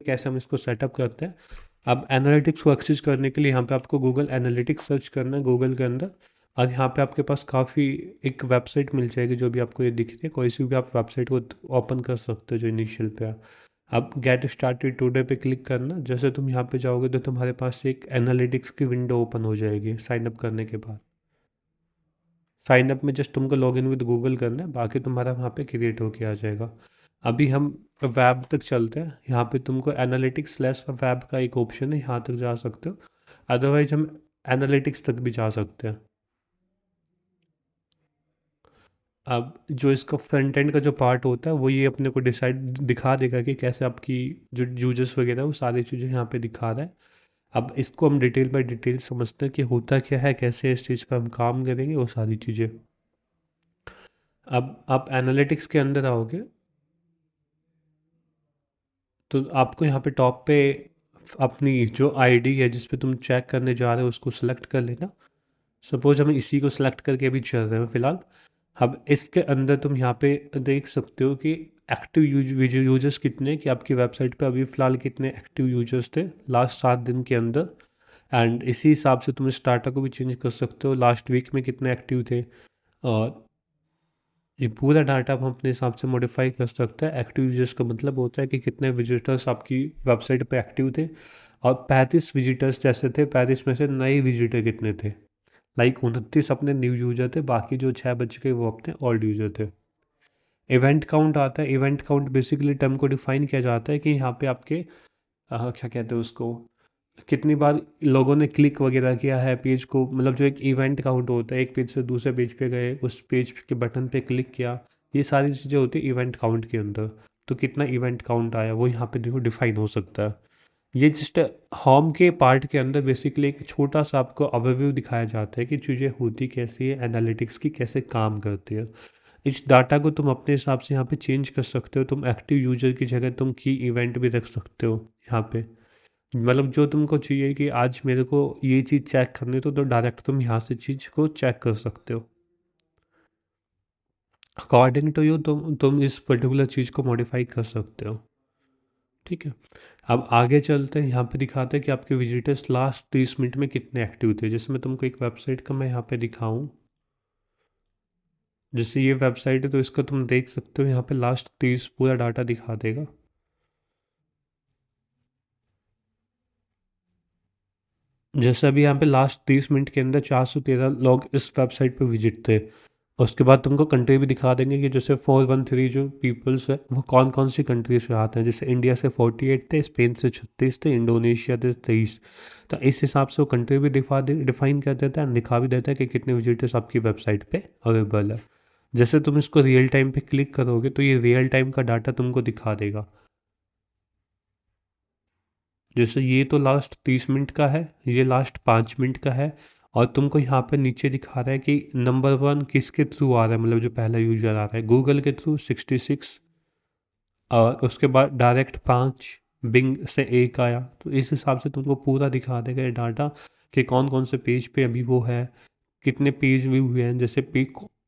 कैसे हम इसको सेटअप करते हैं। अब एनालिटिक्स को एक्सेस करने के लिए यहाँ पे आपको गूगल एनालिटिक्स सर्च करना है गूगल के अंदर, और यहाँ पे आपके पास काफ़ी एक वेबसाइट मिल जाएगी जो भी आपको ये दिख रही है, कोई सी भी आप वेबसाइट को ओपन कर सकते हो जो इनिशियल पे है। अब गेट स्टार्टेड टुडे पे क्लिक करना, जैसे तुम यहाँ पे जाओगे तो तुम्हारे पास एक एनालिटिक्स की विंडो ओपन हो जाएगी साइन अप करने के बाद। साइन अप में जस्ट तुमको लॉग इन विद गूगल करना है, बाकी तुम्हारा वहाँ पे क्रिएट होके आ जाएगा। अभी हम वेब तक चलते हैं, यहाँ पे तुमको एनालिटिक्स स्लैश वेब का एक ऑप्शन है, यहाँ तक जा सकते हो। अदरवाइज हम एनालिटिक्स तक भी जा सकते हैं। अब जो इसका फ्रंट एंड का जो पार्ट होता है वो ये अपने को डिसाइड दिखा देगा कि कैसे आपकी जो यूजर्स वगैरह वो सारी चीज़ें यहाँ पे दिखा रहा है। अब इसको हम डिटेल बाय डिटेल समझते हैं कि होता क्या है, कैसे इस चीज़ पर हम काम करेंगे, वो सारी चीज़ें। अब आप एनालिटिक्स के अंदर आओगे तो आपको यहाँ पे टॉप पे अपनी जो आईडी है जिस पे तुम चेक करने जा रहे हो उसको सिलेक्ट कर लेना। सपोज हम इसी को सिलेक्ट करके अभी चल रहे हैं फ़िलहाल। अब इसके अंदर तुम यहाँ पे देख सकते हो कि एक्टिव यूजर्स कितने, कि आपकी वेबसाइट पे अभी फ़िलहाल कितने एक्टिव यूजर्स थे लास्ट 7 दिन के अंदर। एंड इसी हिसाब से तुम इस डाटा को भी चेंज कर सकते हो, लास्ट वीक में कितने एक्टिव थे। और ये पूरा डाटा हम अपने हिसाब से मॉडिफाई कर सकते हैं। एक्टिव यूजर्स का मतलब होता है कि कितने विजिटर्स आपकी वेबसाइट पे एक्टिव थे, और 35 विजिटर्स जैसे थे, 35 में से नए विजिटर कितने थे। लाइक 29 अपने न्यू यूजर थे, बाकी जो 6 बच गए वो अपने ओल्ड यूजर थे। इवेंट काउंट आता है, इवेंट काउंट बेसिकली टर्म को डिफाइन किया जाता है कि यहाँ पे आपके क्या कहते हैं उसको, कितनी बार लोगों ने क्लिक वगैरह किया है पेज को, मतलब जो एक इवेंट काउंट होता है, एक पेज से दूसरे पेज पे गए, उस पेज के बटन पे क्लिक किया, ये सारी चीज़ें होती है इवेंट काउंट के अंदर। तो कितना इवेंट काउंट आया वो यहाँ पे देखो डिफाइन हो सकता है। ये जस्ट होम के पार्ट के अंदर बेसिकली एक छोटा सा आपको ओवरव्यू दिखाया जाता है कि चीज़ें होती कैसी है, एनालिटिक्स की कैसे काम करती है। इस डाटा को तुम अपने हिसाब से यहाँ पे चेंज कर सकते हो, तुम एक्टिव यूजर की जगह तुम की इवेंट भी रख सकते हो यहाँ पे। मतलब जो तुमको चाहिए कि आज मेरे को ये चीज़ चेक करनी है तो डायरेक्ट तुम यहाँ से चीज़ को चेक कर सकते हो। अकॉर्डिंग टू यू तुम इस पर्टिकुलर चीज़ को मॉडिफाई कर सकते हो। ठीक है। अब आगे चलते हैं, यहाँ पे दिखाते हैं कि आपके विजिटर्स लास्ट 30 मिनट में कितने एक्टिव थे। जैसे मैं तुमको एक वेबसाइट का मैं यहाँ पे दिखाऊँ, जैसे ये वेबसाइट है तो इसका तुम देख सकते हो यहाँ पे लास्ट 30 पूरा डाटा दिखा देगा। जैसे अभी यहाँ पे लास्ट 30 मिनट के अंदर 413 लोग इस वेबसाइट पे विजिट थे। उसके बाद तुमको कंट्री भी दिखा देंगे कि जैसे 413 जो पीपल्स है वो कौन कौन सी कंट्री से आते हैं। जैसे इंडिया से 48 थे, स्पेन से 36 थे, इंडोनेशिया से 23। तो इस हिसाब से वो कंट्री भी डिफाइन कर देता है, दिखा भी देता है कि कितने विजिटर्स आपकी वेबसाइट पे अवेलेबल है। जैसे तुम इसको रियल टाइम पे क्लिक करोगे तो ये रियल टाइम का डाटा तुमको दिखा देगा। जैसे ये तो लास्ट 30 मिनट का है, ये लास्ट 5 मिनट का है, और तुमको यहाँ पे नीचे दिखा रहा है कि नंबर 1 किसके थ्रू आ रहा है, मतलब जो पहला यूजर आ रहा है गूगल के थ्रू 66, और उसके बाद डायरेक्ट 5, बिंग से 1 आया। तो इस हिसाब से तुमको पूरा दिखा देगा ये डाटा कि कौन कौन से पेज पे अभी वो है, कितने पेज व्यू हुए हैं। जैसे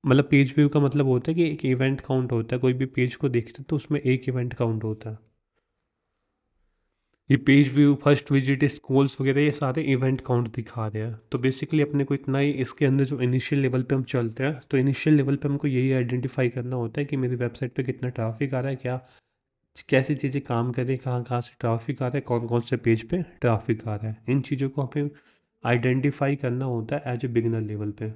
मतलब पेज व्यू का मतलब होता है कि एक इवेंट काउंट होता है, कोई भी पेज को देखते हैं तो उसमें एक इवेंट काउंट होता है। ये page view, first visit, Scholtz वगैरह ये सारे इवेंट काउंट दिखा रहे हैं। तो बेसिकली अपने को इतना ही इसके अंदर जो इनिशियल लेवल पे हम चलते हैं, तो इनिशियल लेवल पे हमको यही आइडेंटिफाई करना होता है कि मेरी वेबसाइट पे कितना ट्रैफिक आ रहा है, क्या कैसी चीज़ें काम कर रही है, कहाँ कहाँ से ट्रैफिक आ रहा है, कौन कौन से पेज पे ट्रैफिक आ रहा है। इन चीज़ों को हमें आइडेंटिफाई करना होता है एज ए बिगिनर लेवल पे।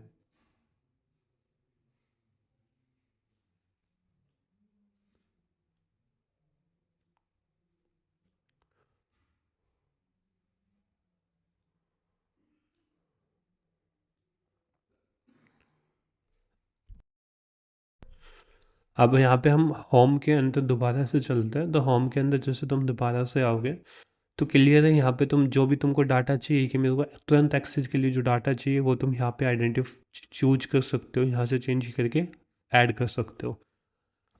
अब यहाँ पे हम होम के अंदर दोबारा से चलते हैं, तो होम के अंदर जैसे तुम दोबारा से आओगे तो क्लियर है यहाँ पे तुम जो भी तुमको डाटा चाहिए कि मेरे को तुरंत एक्सेस के लिए जो डाटा चाहिए वो तुम यहाँ पे चूज कर सकते हो, यहाँ से चेंज करके ऐड कर सकते हो।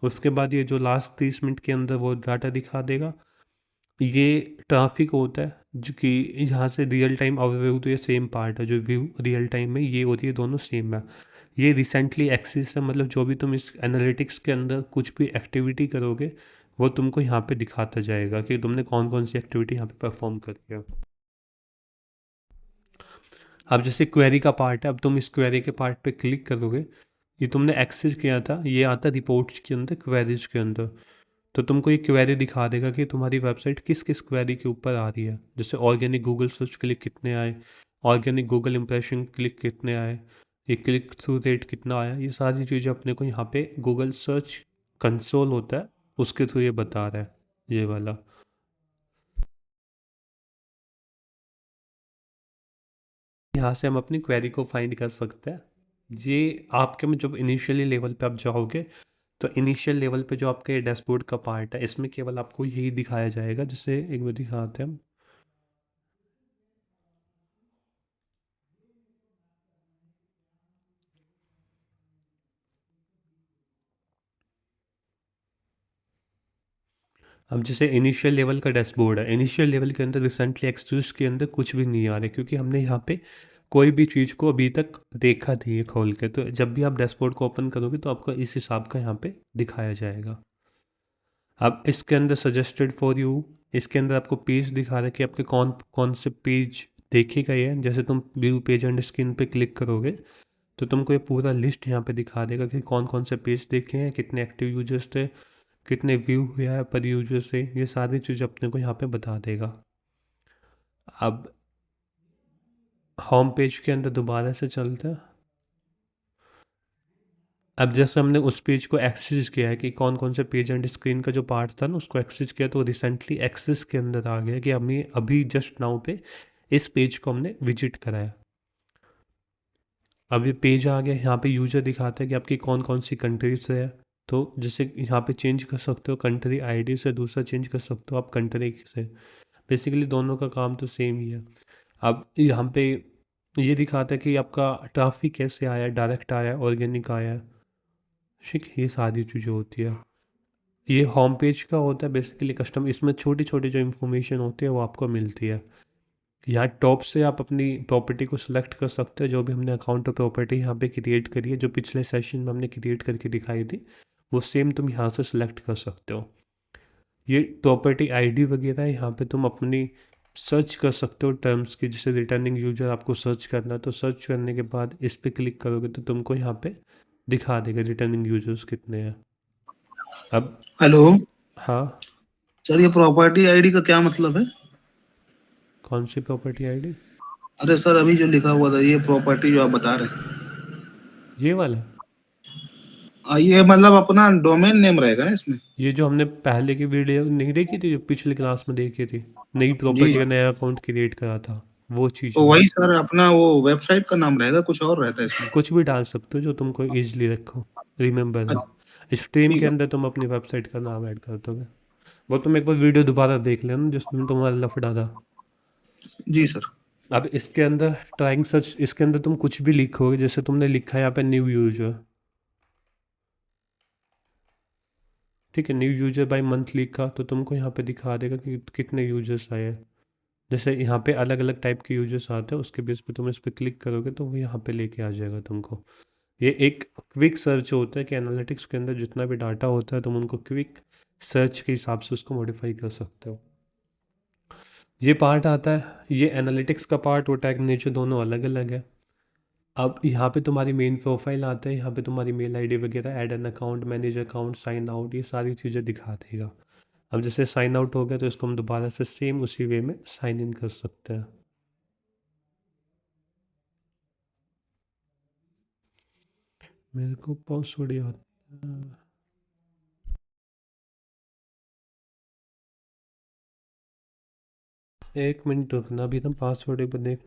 उसके बाद ये जो लास्ट 30 मिनट के अंदर वो डाटा दिखा देगा। ये ट्रैफिक होता है जो कि यहाँ से रियल टाइम ओवरव्यू, तो ये सेम पार्ट है, जो व्यू रियल टाइम में ये होती है दोनों सेम है। ये रिसेंटली एक्सेस है, मतलब जो भी तुम इस एनालिटिक्स के अंदर कुछ भी एक्टिविटी करोगे वो तुमको यहाँ पे दिखाता जाएगा कि तुमने कौन कौन सी एक्टिविटी यहाँ पे परफॉर्म करी है। अब जैसे क्वेरी का पार्ट है, अब तुम इस क्वेरी के पार्ट पे क्लिक करोगे, ये तुमने एक्सेस किया था, ये आता रिपोर्ट्स के अंदर, क्वेरीज के अंदर। तो तुमको ये क्वेरी दिखा देगा कि तुम्हारी वेबसाइट किस किस क्वेरी के ऊपर आ रही है। जैसे ऑर्गेनिक गूगल सर्च क्लिक कितने आए, ऑर्गेनिक गूगल इंप्रेशन क्लिक कितने आए, ये क्लिक थ्रू रेट कितना आया, ये सारी चीज़ें अपने को यहाँ पे गूगल सर्च कंसोल होता है उसके थ्रू ये बता रहा है, ये वाला। यहाँ से हम अपनी क्वेरी को फाइंड कर सकते हैं। ये आपके में जब इनिशियली लेवल पे आप जाओगे, तो इनिशियल लेवल पे जो आपके डैशबोर्ड का पार्ट है, इसमें केवल आपको यही दिखाया जाएगा। जैसे एक बार दिखाते हैं हम। अब जैसे इनिशियल लेवल का डैशबोर्ड है, इनिशियल लेवल के अंदर रिसेंटली एक्सक्यूज के अंदर कुछ भी नहीं आ रहा है, क्योंकि हमने यहाँ पे कोई भी चीज़ को अभी तक देखा नहीं है खोल के। तो जब भी आप डैशबोर्ड को ओपन करोगे तो आपको इस हिसाब का यहाँ पे दिखाया जाएगा। अब इसके अंदर सजेस्टेड फॉर यू, इसके अंदर आपको पेज दिखा रहा है कि आपके कौन कौन से पेज देखे गए हैं। जैसे तुम व्यू पेज एंड स्क्रीन पे क्लिक करोगे तो तुमको ये पूरा लिस्ट यहाँ पे दिखा देगा कि कौन कौन से पेज देखे हैं, कितने एक्टिव यूजर्स थे, कितने व्यू हुआ है पर यूजर से, ये सारी चीज़ अपने को यहाँ पे बता देगा। अब होम पेज के अंदर दोबारा से चलते हैं। अब जैसे हमने उस पेज को एक्सेस किया है कि कौन कौन से पेज एंड स्क्रीन का जो पार्ट था ना उसको एक्सेस किया, तो रिसेंटली एक्सेस के अंदर आ गया कि हमने अभी जस्ट नाउ पे इस पेज को हमने विजिट करा है। अब ये पेज आ गया, यहाँ पे यूजर दिखाता है कि आपकी कौन कौन सी कंट्री से है। तो जैसे यहाँ पे चेंज कर सकते हो कंट्री आईडी से, दूसरा चेंज कर सकते हो आप कंट्री से। बेसिकली दोनों का काम तो सेम ही है। अब यहाँ पे ये दिखाता है कि आपका ट्रैफिक कैसे आया है, डायरेक्ट आया है, ऑर्गेनिक आया है, ठीक, ये सारी चीज़ें होती है। ये होम पेज का होता है बेसिकली कस्टम, इसमें छोटी छोटी जो इन्फॉर्मेशन होती है वो आपको मिलती है। यहाँ टॉप से आप अपनी प्रॉपर्टी को सिलेक्ट कर सकते हो, जो भी हमने अकाउंट और प्रॉपर्टी यहाँ पे क्रिएट करी है, जो पिछले सेशन में हमने क्रिएट करके दिखाई थी, वो सेम तुम यहाँ से सिलेक्ट कर सकते हो। ये प्रॉपर्टी आईडी वगैरह यहाँ पे तुम अपनी सर्च कर सकते हो टर्म्स की। जैसे रिटर्निंग यूजर आपको सर्च करना है, तो सर्च करने के बाद इस पर क्लिक करोगे तो तुमको यहाँ पे दिखा देगा रिटर्निंग यूजर्स कितने हैं। अब हेलो हाँ, सर, ये प्रॉपर्टी आईडी का क्या मतलब है? कौन सी प्रॉपर्टी आईडी? अरे सर, अभी जो लिखा हुआ था ये प्रॉपर्टी जो आप बता रहे हैं, ये वाला, ये मतलब अपना डोमेन नेम रहेगा ना इसमें? ये जो हमने पहले की वीडियो नहीं देखी थी, जो पिछली क्लास में देखी थी, नई जी। प्रॉपर्टी का नया अकाउंट क्रिएट करा था, वो चीज़ तो है। वही सर अपना वो वेबसाइट का नाम रहेगा, कुछ और रहता है इसमें? कुछ भी डाल सकते हो जो तुमको ईजिली रखो, रिमेंबर अच्छा, हो। स्ट्रीम ठीक के है। अंदर तुम अपनी वेबसाइट का नाम ऐड कर दोगे। वो तुम एक बार वीडियो दोबारा देख लेना जिसमें तुम्हारा लफड़ा था। जी सर। अब इसके अंदर ट्राइंग सर्च, इसके अंदर तुम कुछ भी लिखोगे, जैसे तुमने लिखा है यहाँ पे न्यू यूजर, ठीक है, न्यू यूजर बाय मंथ लिखा तो तुमको यहाँ पे दिखा देगा कि कितने यूजर्स आए हैं। जैसे यहाँ पे अलग अलग टाइप के यूजर्स आते हैं, उसके बेस पे तुम इस पर क्लिक करोगे तो वो यहाँ पे लेके आ जाएगा तुमको। ये एक क्विक सर्च होता है कि एनालिटिक्स के अंदर जितना भी डाटा होता है तुम उनको क्विक सर्च के हिसाब से उसको मॉडिफाई कर सकते हो। ये पार्ट आता है, ये एनालिटिक्स का पार्ट और टैग नेचर दोनों अलग अलग है। अब यहाँ पे तुम्हारी मेन प्रोफाइल आता है, यहाँ पे तुम्हारी मेल आईडी वगैरह, add an account, manage account, sign out, ये सारी चीज़ें दिखा देगा। अब जैसे साइन आउट हो गया तो इसको हम दोबारा से सेम उसी वे में साइन इन कर सकते हैं। मेरे को पासवर्ड याद, 1 मिनट रुकना, अभी ना पासवर्ड एक बार देख।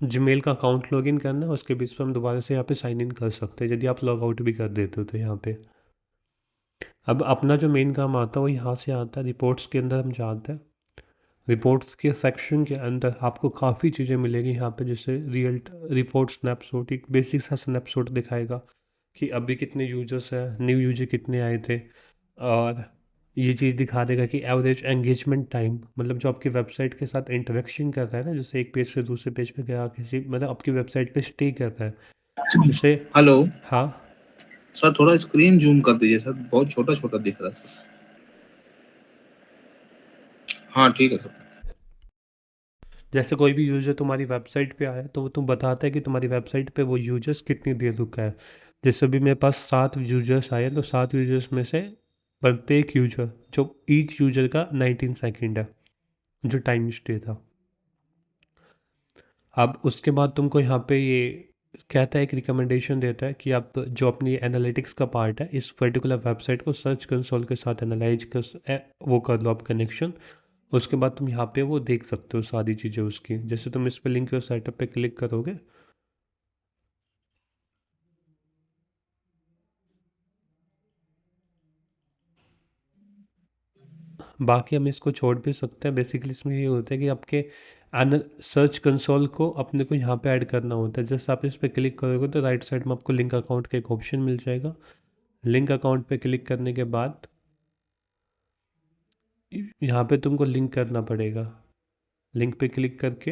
जीमेल का अकाउंट लॉगिन करना है, उसके बीच पे हम दोबारा से यहाँ पे साइन इन कर सकते हैं यदि आप लॉग आउट भी कर देते हो तो यहाँ पे। अब अपना जो मेन काम आता है वो यहाँ से आता है, रिपोर्ट्स के अंदर हम जाते हैं। रिपोर्ट्स के सेक्शन के अंदर आपको काफ़ी चीज़ें मिलेगी यहाँ पे, जैसे रियल रिपोर्ट स्नैपशॉट, एक बेसिक सा स्नैपशॉट दिखाएगा कि अभी कितने यूजर्स हैं, न्यू यूजर कितने आए थे, और ये चीज़ दिखा देगा कि एवरेज एंगेजमेंट टाइम, मतलब जो आपकी वेबसाइट के साथ इंटरेक्शन कर रहा है ना, जैसे एक पेज से दूसरे पेज पे गया, किसी मतलब आपकी वेबसाइट पे स्टे कर रहा है, जैसे। हेलो हाँ, सर, थोड़ा स्क्रीन जूम कर दीजिए सर, बहुत छोटा छोटा दिख रहा है सर। हाँ ठीक है सर। जैसे कोई भी यूज़र तुम्हारी वेबसाइट पे आया तो वो तुम बताता है कि तुम्हारी वेबसाइट पे वो यूजर्स कितनी देर रुका है। जैसे अभी मेरे पास 7 यूजर्स आए तो 7 यूजर्स में से प्रत्येक यूजर, जो ईच यूजर का 19 सेकंड है जो टाइम स्टे था। अब उसके बाद तुमको यहाँ पे ये कहता है, एक रिकमेंडेशन देता है कि आप जो अपनी एनालिटिक्स का पार्ट है इस पर्टिकुलर वेबसाइट को सर्च कंसोल के साथ एनालाइज वो कर लो आप कनेक्शन। उसके बाद तुम यहाँ पे वो देख सकते हो सारी चीज़ें उसकी, जैसे तुम इस पे लिंक और सेटअप पे क्लिक करोगे, बाकी हम इसको छोड़ भी सकते हैं। बेसिकली इसमें ये होता है कि आपके सर्च कंसोल को अपने को यहाँ पे ऐड करना होता है। जैसे आप इस पर क्लिक करोगे तो राइट साइड में आपको लिंक अकाउंट का एक ऑप्शन मिल जाएगा। लिंक अकाउंट पे क्लिक करने के बाद यहाँ पे तुमको लिंक करना पड़ेगा। लिंक पे क्लिक करके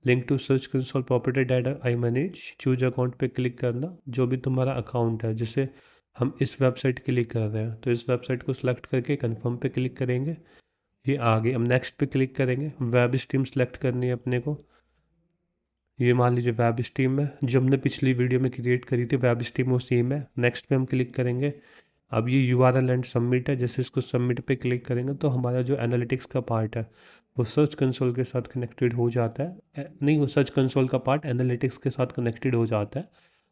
link to search console property data I manage choose account पे क्लिक करना, जो भी तुम्हारा अकाउंट है। जैसे हम इस वेबसाइट के लिए कर रहे हैं तो इस वेबसाइट को सिलेक्ट करके कन्फर्म पे क्लिक करेंगे, ये आ गई। हम नेक्स्ट पे क्लिक करेंगे, वेब स्ट्रीम सेलेक्ट करनी है अपने को। ये मान लीजिए वेब स्ट्रीम है जो हमने पिछली वीडियो में क्रिएट करी थी, वेब स्ट्रीम वो सेम है। नेक्स्ट पे हम क्लिक करेंगे। अब ये URL एंड सबमिट है, जैसे इसको सबमिट पे क्लिक करेंगे तो हमारा जो एनालिटिक्स का पार्ट है वो सर्च कंसोल के साथ कनेक्टेड हो जाता है। नहीं, वो सर्च कंसोल का पार्ट एनालिटिक्स के साथ कनेक्टेड हो जाता है।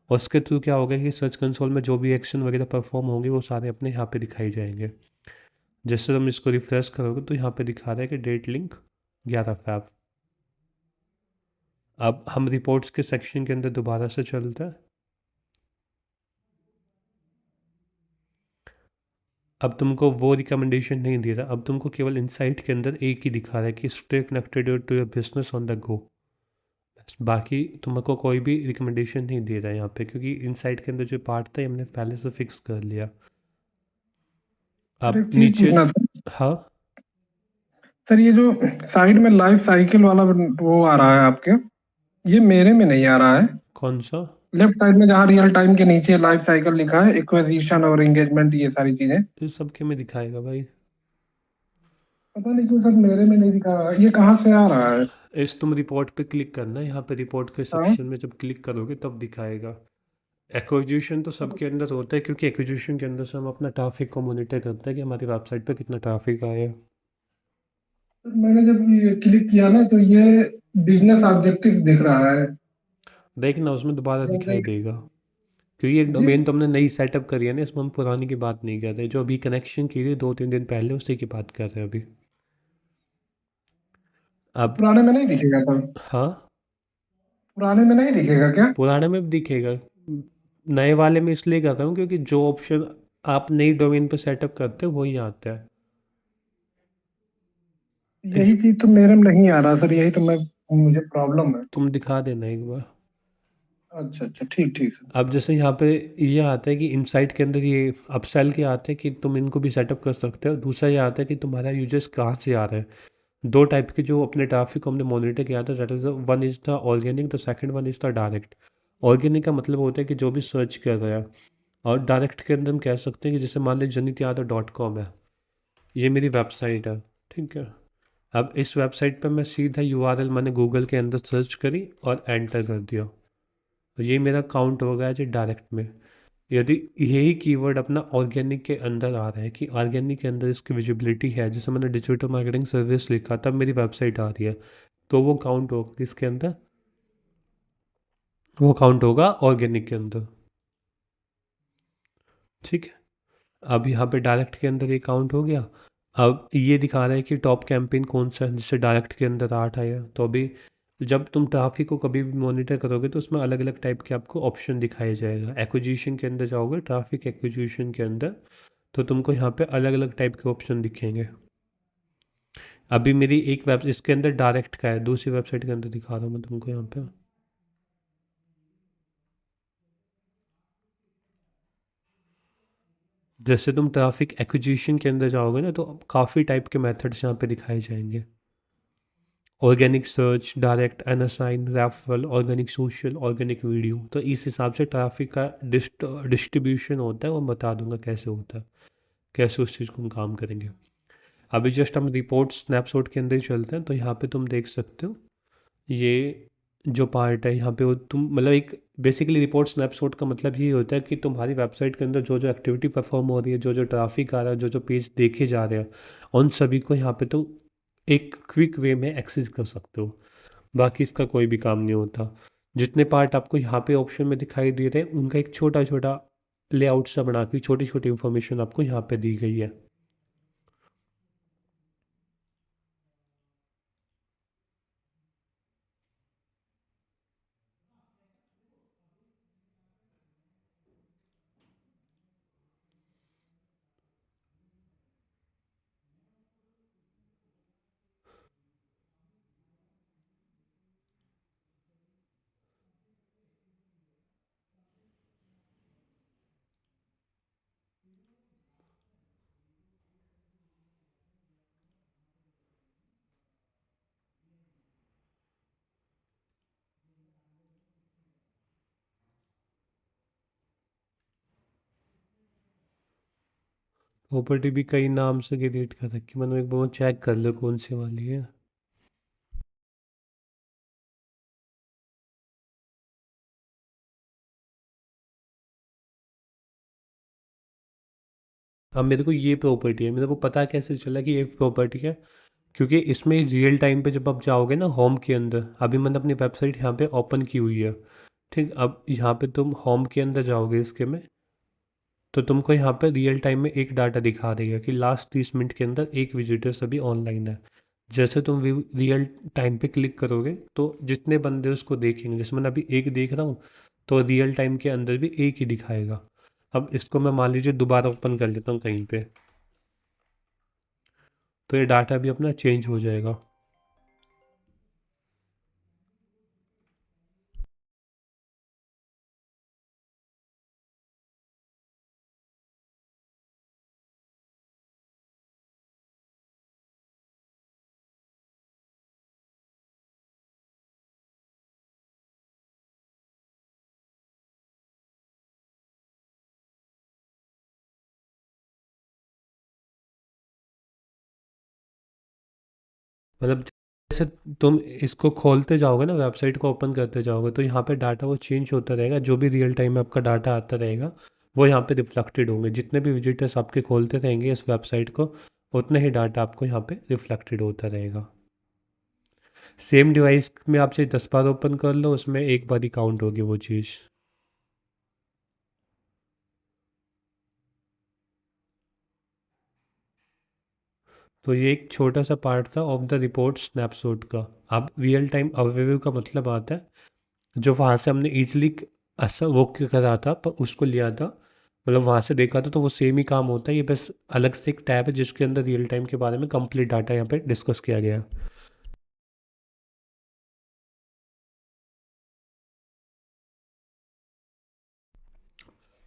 और उसके थ्रू क्या होगा कि सर्च कंसोल में जो भी एक्शन वगैरह परफॉर्म होंगे वो सारे अपने यहाँ पे दिखाई जाएंगे। जैसे तुम इसको रिफ्रेश करोगे तो यहाँ पे दिखा रहा है कि डेट लिंक 11 फ़रवरी। अब हम रिपोर्ट्स के सेक्शन के अंदर दोबारा से चलते हैं। अब तुमको वो रिकमेंडेशन नहीं दे रहा, अब तुमको केवल इनसाइट के अंदर एक ही दिखा रहा है कि stay connected to your business on the go. बाकी तुमको कोई भी रिकमेंडेशन नहीं दे रहा है यहाँ पे, क्योंकि इनसाइट के अंदर जो पार्ट था ये हमने पहले से फिक्स कर लिया। सर अब एक चीज नीचे, पूछना था। हाँ सर ये जो साइड में लाइफ साइकिल वाला वो आ रहा है आपके, ये मेरे में नहीं आ रहा है। कौन सा? लेफ्ट साइड में जहाँ रियल टाइम के नीचे लाइफ साइकिल लिखा है, एक्विजिशन और एंगेजमेंट, ये सारी चीजें। ये सब के में दिखाएगा भाई। पता नहीं क्यों सर मेरे में नहीं दिखा रहा है। ये कहाँ से आ रहा है? इस तुम रिपोर्ट पे क्लिक करना है, यहाँ पे रिपोर्ट के हाँ सेक्शन में जब क्लिक करोगे तब दिखाएगा। एक्विजिशन तो सबके अंदर होता है, क्योंकि एक्विजिशन के अंदर से हम अपना ट्रैफिक को मॉनिटर करते हैं कि हमारी वेबसाइट पे कितना ट्रैफिक आया है। सर, मैंने जब ये क्लिक किया ना तो ये बिजनेस ऑब्जेक्टिव दिख रहा है। देखना उसमें दोबारा दिखाई जनरेट देगा, क्योंकि एक जी। डोमेन तुमने नई सेटअप करी है ना, इसमें हम पुरानी की बात नहीं कर रहे, जो अभी कनेक्शन की थी 2-3 दिन पहले उसी की बात कर रहे हैं अभी। अब पुराने में नहीं दिखेगा सर? हाँ, पुराने में नहीं दिखेगा क्या? पुराने में भी दिखेगा। नए वाले में इसलिए कर रहा हूँ क्योंकि जो ऑप्शन आप नई डोमेन पे सेटअप करते हो वही आता है। यही इस चीज तो मेरे में नहीं आ रहा सर, यही तो मैं मुझे प्रॉब्लम है। तुम दिखा देना एक बार। अच्छा अच्छा, ठीक ठीक सर। अब जैसे यहाँ पे ये आता है कि इनसाइट के अंदर ये अपसेल के आते हैं कि तुम इनको भी सेटअप कर सकते हो। दूसरा ये आता है कि तुम्हारा यूजर्स कहाँ से आ रहे हैं। दो टाइप के जो अपने ट्रैफिक को हमने मॉनिटर किया था, that is one is the organic, the second one is the direct. Organic का मतलब होता है कि जो भी सर्च कर रहे हैं, और डायरेक्ट के अंदर हम कह सकते हैं कि जैसे मान लीजिए janityadar.com है, ये मेरी वेबसाइट है, ठीक है। अब इस वेबसाइट पर मैं सीधा URL मैंने गूगल के अंदर सर्च करी और एंटर कर दिया, और ये मेरा काउंट हो गया जी डायरेक्ट में। यदि यही कीवर्ड अपना ऑर्गेनिक के अंदर आ रहा है कि ऑर्गेनिक के अंदर इसकी विजिबिलिटी है, जैसे मैंने डिजिटल मार्केटिंग सर्विस लिखा तब मेरी वेबसाइट आ रही है, तो वो काउंट होगा किसके अंदर, वो काउंट होगा ऑर्गेनिक के अंदर, ठीक है। अब यहाँ पे डायरेक्ट के अंदर ये काउंट हो गया। अब ये दिखा रहा है कि टॉप कैंपेन कौन सा है, जिससे डायरेक्ट के अंदर 8 आया। तो अभी जब तुम ट्रैफिक को कभी भी मॉनिटर करोगे तो उसमें अलग अलग टाइप के आपको ऑप्शन दिखाया जाएगा। एक्विजिशन के अंदर जाओगे, ट्रैफिक एक्विजिशन के अंदर, तो तुमको यहाँ पे अलग अलग टाइप के ऑप्शन दिखेंगे। अभी मेरी एक वेब इसके अंदर डायरेक्ट का है, दूसरी वेबसाइट के अंदर दिखा रहा हूँ मैं तुमको यहाँ पे। जैसे तुम ट्रैफिक एक्विजिशन के अंदर जाओगे ना, तो काफ़ी टाइप के मेथड्स यहाँ पे दिखाए जाएंगे। Organic search, direct, unassign, referral, organic social, organic video. तो इस हिसाब से ट्रैफिक का डिस्ट्रीब्यूशन होता है, वो बता दूंगा कैसे होता है, कैसे उस चीज़ को हम काम करेंगे। अभी जस्ट हम रिपोर्ट स्नैपशॉट के अंदर ही चलते हैं। तो यहाँ पे तुम देख सकते हो ये जो पार्ट है यहाँ पे, वो तुम मतलब एक बेसिकली रिपोर्ट स्नैपशॉट का मतलब ये होता है कि तुम्हारी वेबसाइट के अंदर जो जो एक्टिविटी परफॉर्म हो रही है, जो जो ट्रैफिक आ रहा है, जो जो पेज देखे जा रहे हैं, उन सभी को यहाँ पे तुम एक क्विक वे में एक्सेस कर सकते हो। बाकी इसका कोई भी काम नहीं होता। जितने पार्ट आपको यहाँ पे ऑप्शन में दिखाई दे रहे हैं, उनका एक छोटा छोटा लेआउट सा बना के छोटी छोटी इन्फॉर्मेशन आपको यहाँ पे दी गई है। प्रॉपर्टी भी कई नाम से क्रिएट कर रखी, मतलब एक बार चेक कर लो कौन सी वाली है। अब मेरे को ये प्रॉपर्टी है, मेरे को पता कैसे चला कि ये प्रॉपर्टी है, क्योंकि इसमें रियल टाइम पे जब आप जाओगे ना होम के अंदर, अभी मैंने अपनी वेबसाइट यहाँ पे ओपन की हुई है, ठीक। अब यहाँ पे तुम होम के अंदर जाओगे इसके में, तो तुमको यहाँ पे रियल टाइम में एक डाटा दिखा रही है कि लास्ट 30 मिनट के अंदर एक विजिटर्स अभी ऑनलाइन है। जैसे तुम रियल टाइम पे क्लिक करोगे तो जितने बंदे उसको देखेंगे, जैसे मैंने अभी एक देख रहा हूँ, तो रियल टाइम के अंदर भी एक ही दिखाएगा। अब इसको मैं मान लीजिए दोबारा ओपन कर लेता हूँ कहीं पे, तो ये डाटा भी अपना चेंज हो जाएगा। मतलब जैसे तुम इसको खोलते जाओगे ना, वेबसाइट को ओपन करते जाओगे, तो यहाँ पे डाटा वो चेंज होता रहेगा। जो भी रियल टाइम में आपका डाटा आता रहेगा वो यहाँ पे रिफ्लेक्टेड होंगे। जितने भी विजिटर्स आपके खोलते रहेंगे इस वेबसाइट को, उतने ही डाटा आपको यहाँ पे रिफ्लेक्टेड होता रहेगा। सेम डिवाइस में आप चाहे 10 बार ओपन कर लो, उसमें एक बार ही काउंट होगी वो चीज़। तो ये एक छोटा सा पार्ट था ऑफ द रिपोर्ट स्नैपशॉट का। अब रियल टाइम ओवरव्यू का मतलब आता है जो वहाँ से हमने ईजिली ऐसा वो करा था, पर उसको लिया था, मतलब वहाँ से देखा था, तो वो सेम ही काम होता है। ये बस अलग से एक टैब है जिसके अंदर रियल टाइम के बारे में कंप्लीट डाटा यहाँ पे डिस्कस किया गया है।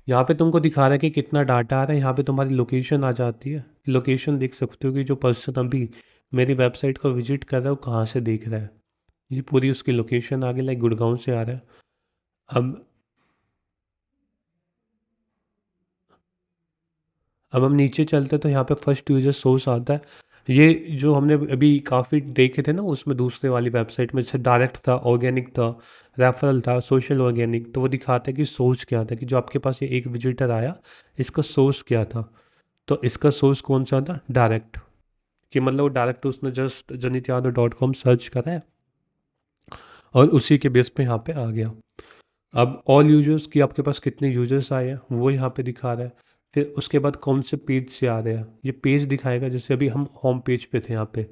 यहाँ पे तुमको दिखा रहा है कि कितना डाटा आ रहा है। यहाँ पे तुम्हारी लोकेशन आ जाती है, लोकेशन देख सकते हो कि जो पर्सन अभी मेरी वेबसाइट को विजिट कर रहा है वो कहाँ से देख रहा है। ये पूरी उसकी लोकेशन आ गई, लाइक गुड़गांव से आ रहा है। अब अब हम नीचे चलते तो यहाँ पे फर्स्ट यूजर सोर्स आता है। ये जो हमने अभी काफ़ी देखे थे ना, उसमें दूसरे वाली वेबसाइट में, जैसे डायरेक्ट था, ऑर्गेनिक था, रेफरल था, सोशल ऑर्गेनिक, तो वो दिखाता है कि सोर्स क्या था, कि जो आपके पास ये एक विजिटर आया इसका सोर्स क्या था। तो इसका सोर्स कौन सा था? डायरेक्ट, कि मतलब वो डायरेक्ट उसने जस्ट janityadov.com सर्च करा है और उसी के बेस पे यहाँ पे आ गया। अब ऑल यूजर्स की आपके पास कितने यूजर्स आए हैं वो यहाँ पे दिखा रहा है। फिर उसके बाद कौन से पेज से आ रहे हैं, ये पेज दिखाएगा। जैसे अभी हम होम पेज पे थे यहाँ पे,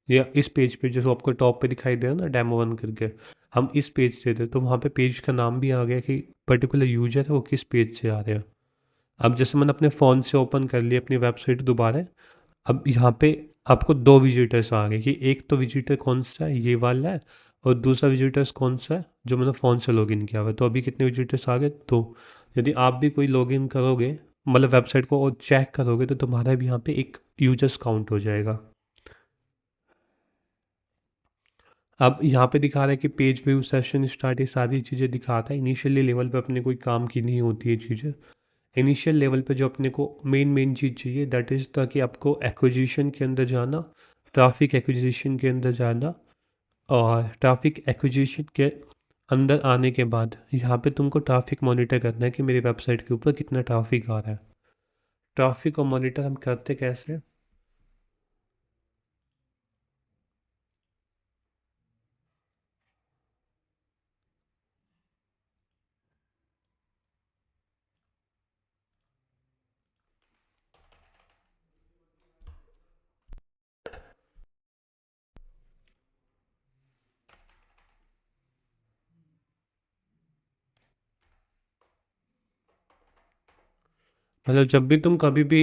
या इस पेज पे जो आपको टॉप पे दिखाई दे रहा है ना डेमो 1 करके, हम इस पेज से थे तो वहाँ पे पेज का नाम भी आ गया कि पर्टिकुलर यूजर है वो किस पेज से आ रहे हैं। अब जैसे मैंने अपने फ़ोन से ओपन कर लिया अपनी वेबसाइट दोबारा, अब यहाँ पे आपको 2 विजिटर्स आ गए कि एक तो विजिटर कौन सा है, ये वाला है, और दूसरा विजिटर्स कौन सा है जो मैंने फ़ोन से लॉगिन किया हुआ है। तो अभी कितने विजिटर्स आ गए? तो यदि आप भी कोई लॉगिन करोगे, मतलब वेबसाइट को और चेक करोगे, तो तुम्हारा भी यहाँ पे एक यूजर्स काउंट हो जाएगा। अब यहाँ पे दिखा रहा है कि पेज व्यू, सेशन स्टार्ट, ये सारी चीज़ें दिखाता है। इनिशियली लेवल पे अपने कोई काम की नहीं होती है चीज़ें। इनिशियल लेवल पे जो अपने को मेन चीज़ चाहिए दैट इज़ ताकि आपको एक्विजिशन के अंदर जाना, ट्रैफिक एक्विजिशन के अंदर जाना, और ट्रैफिक एक्विजिशन के अंदर आने के बाद यहाँ पे तुमको ट्रैफिक मॉनिटर करना है कि मेरी वेबसाइट के ऊपर कितना ट्रैफिक आ रहा है। ट्रैफिक को मॉनिटर हम करते कैसे? मतलब जब भी तुम कभी भी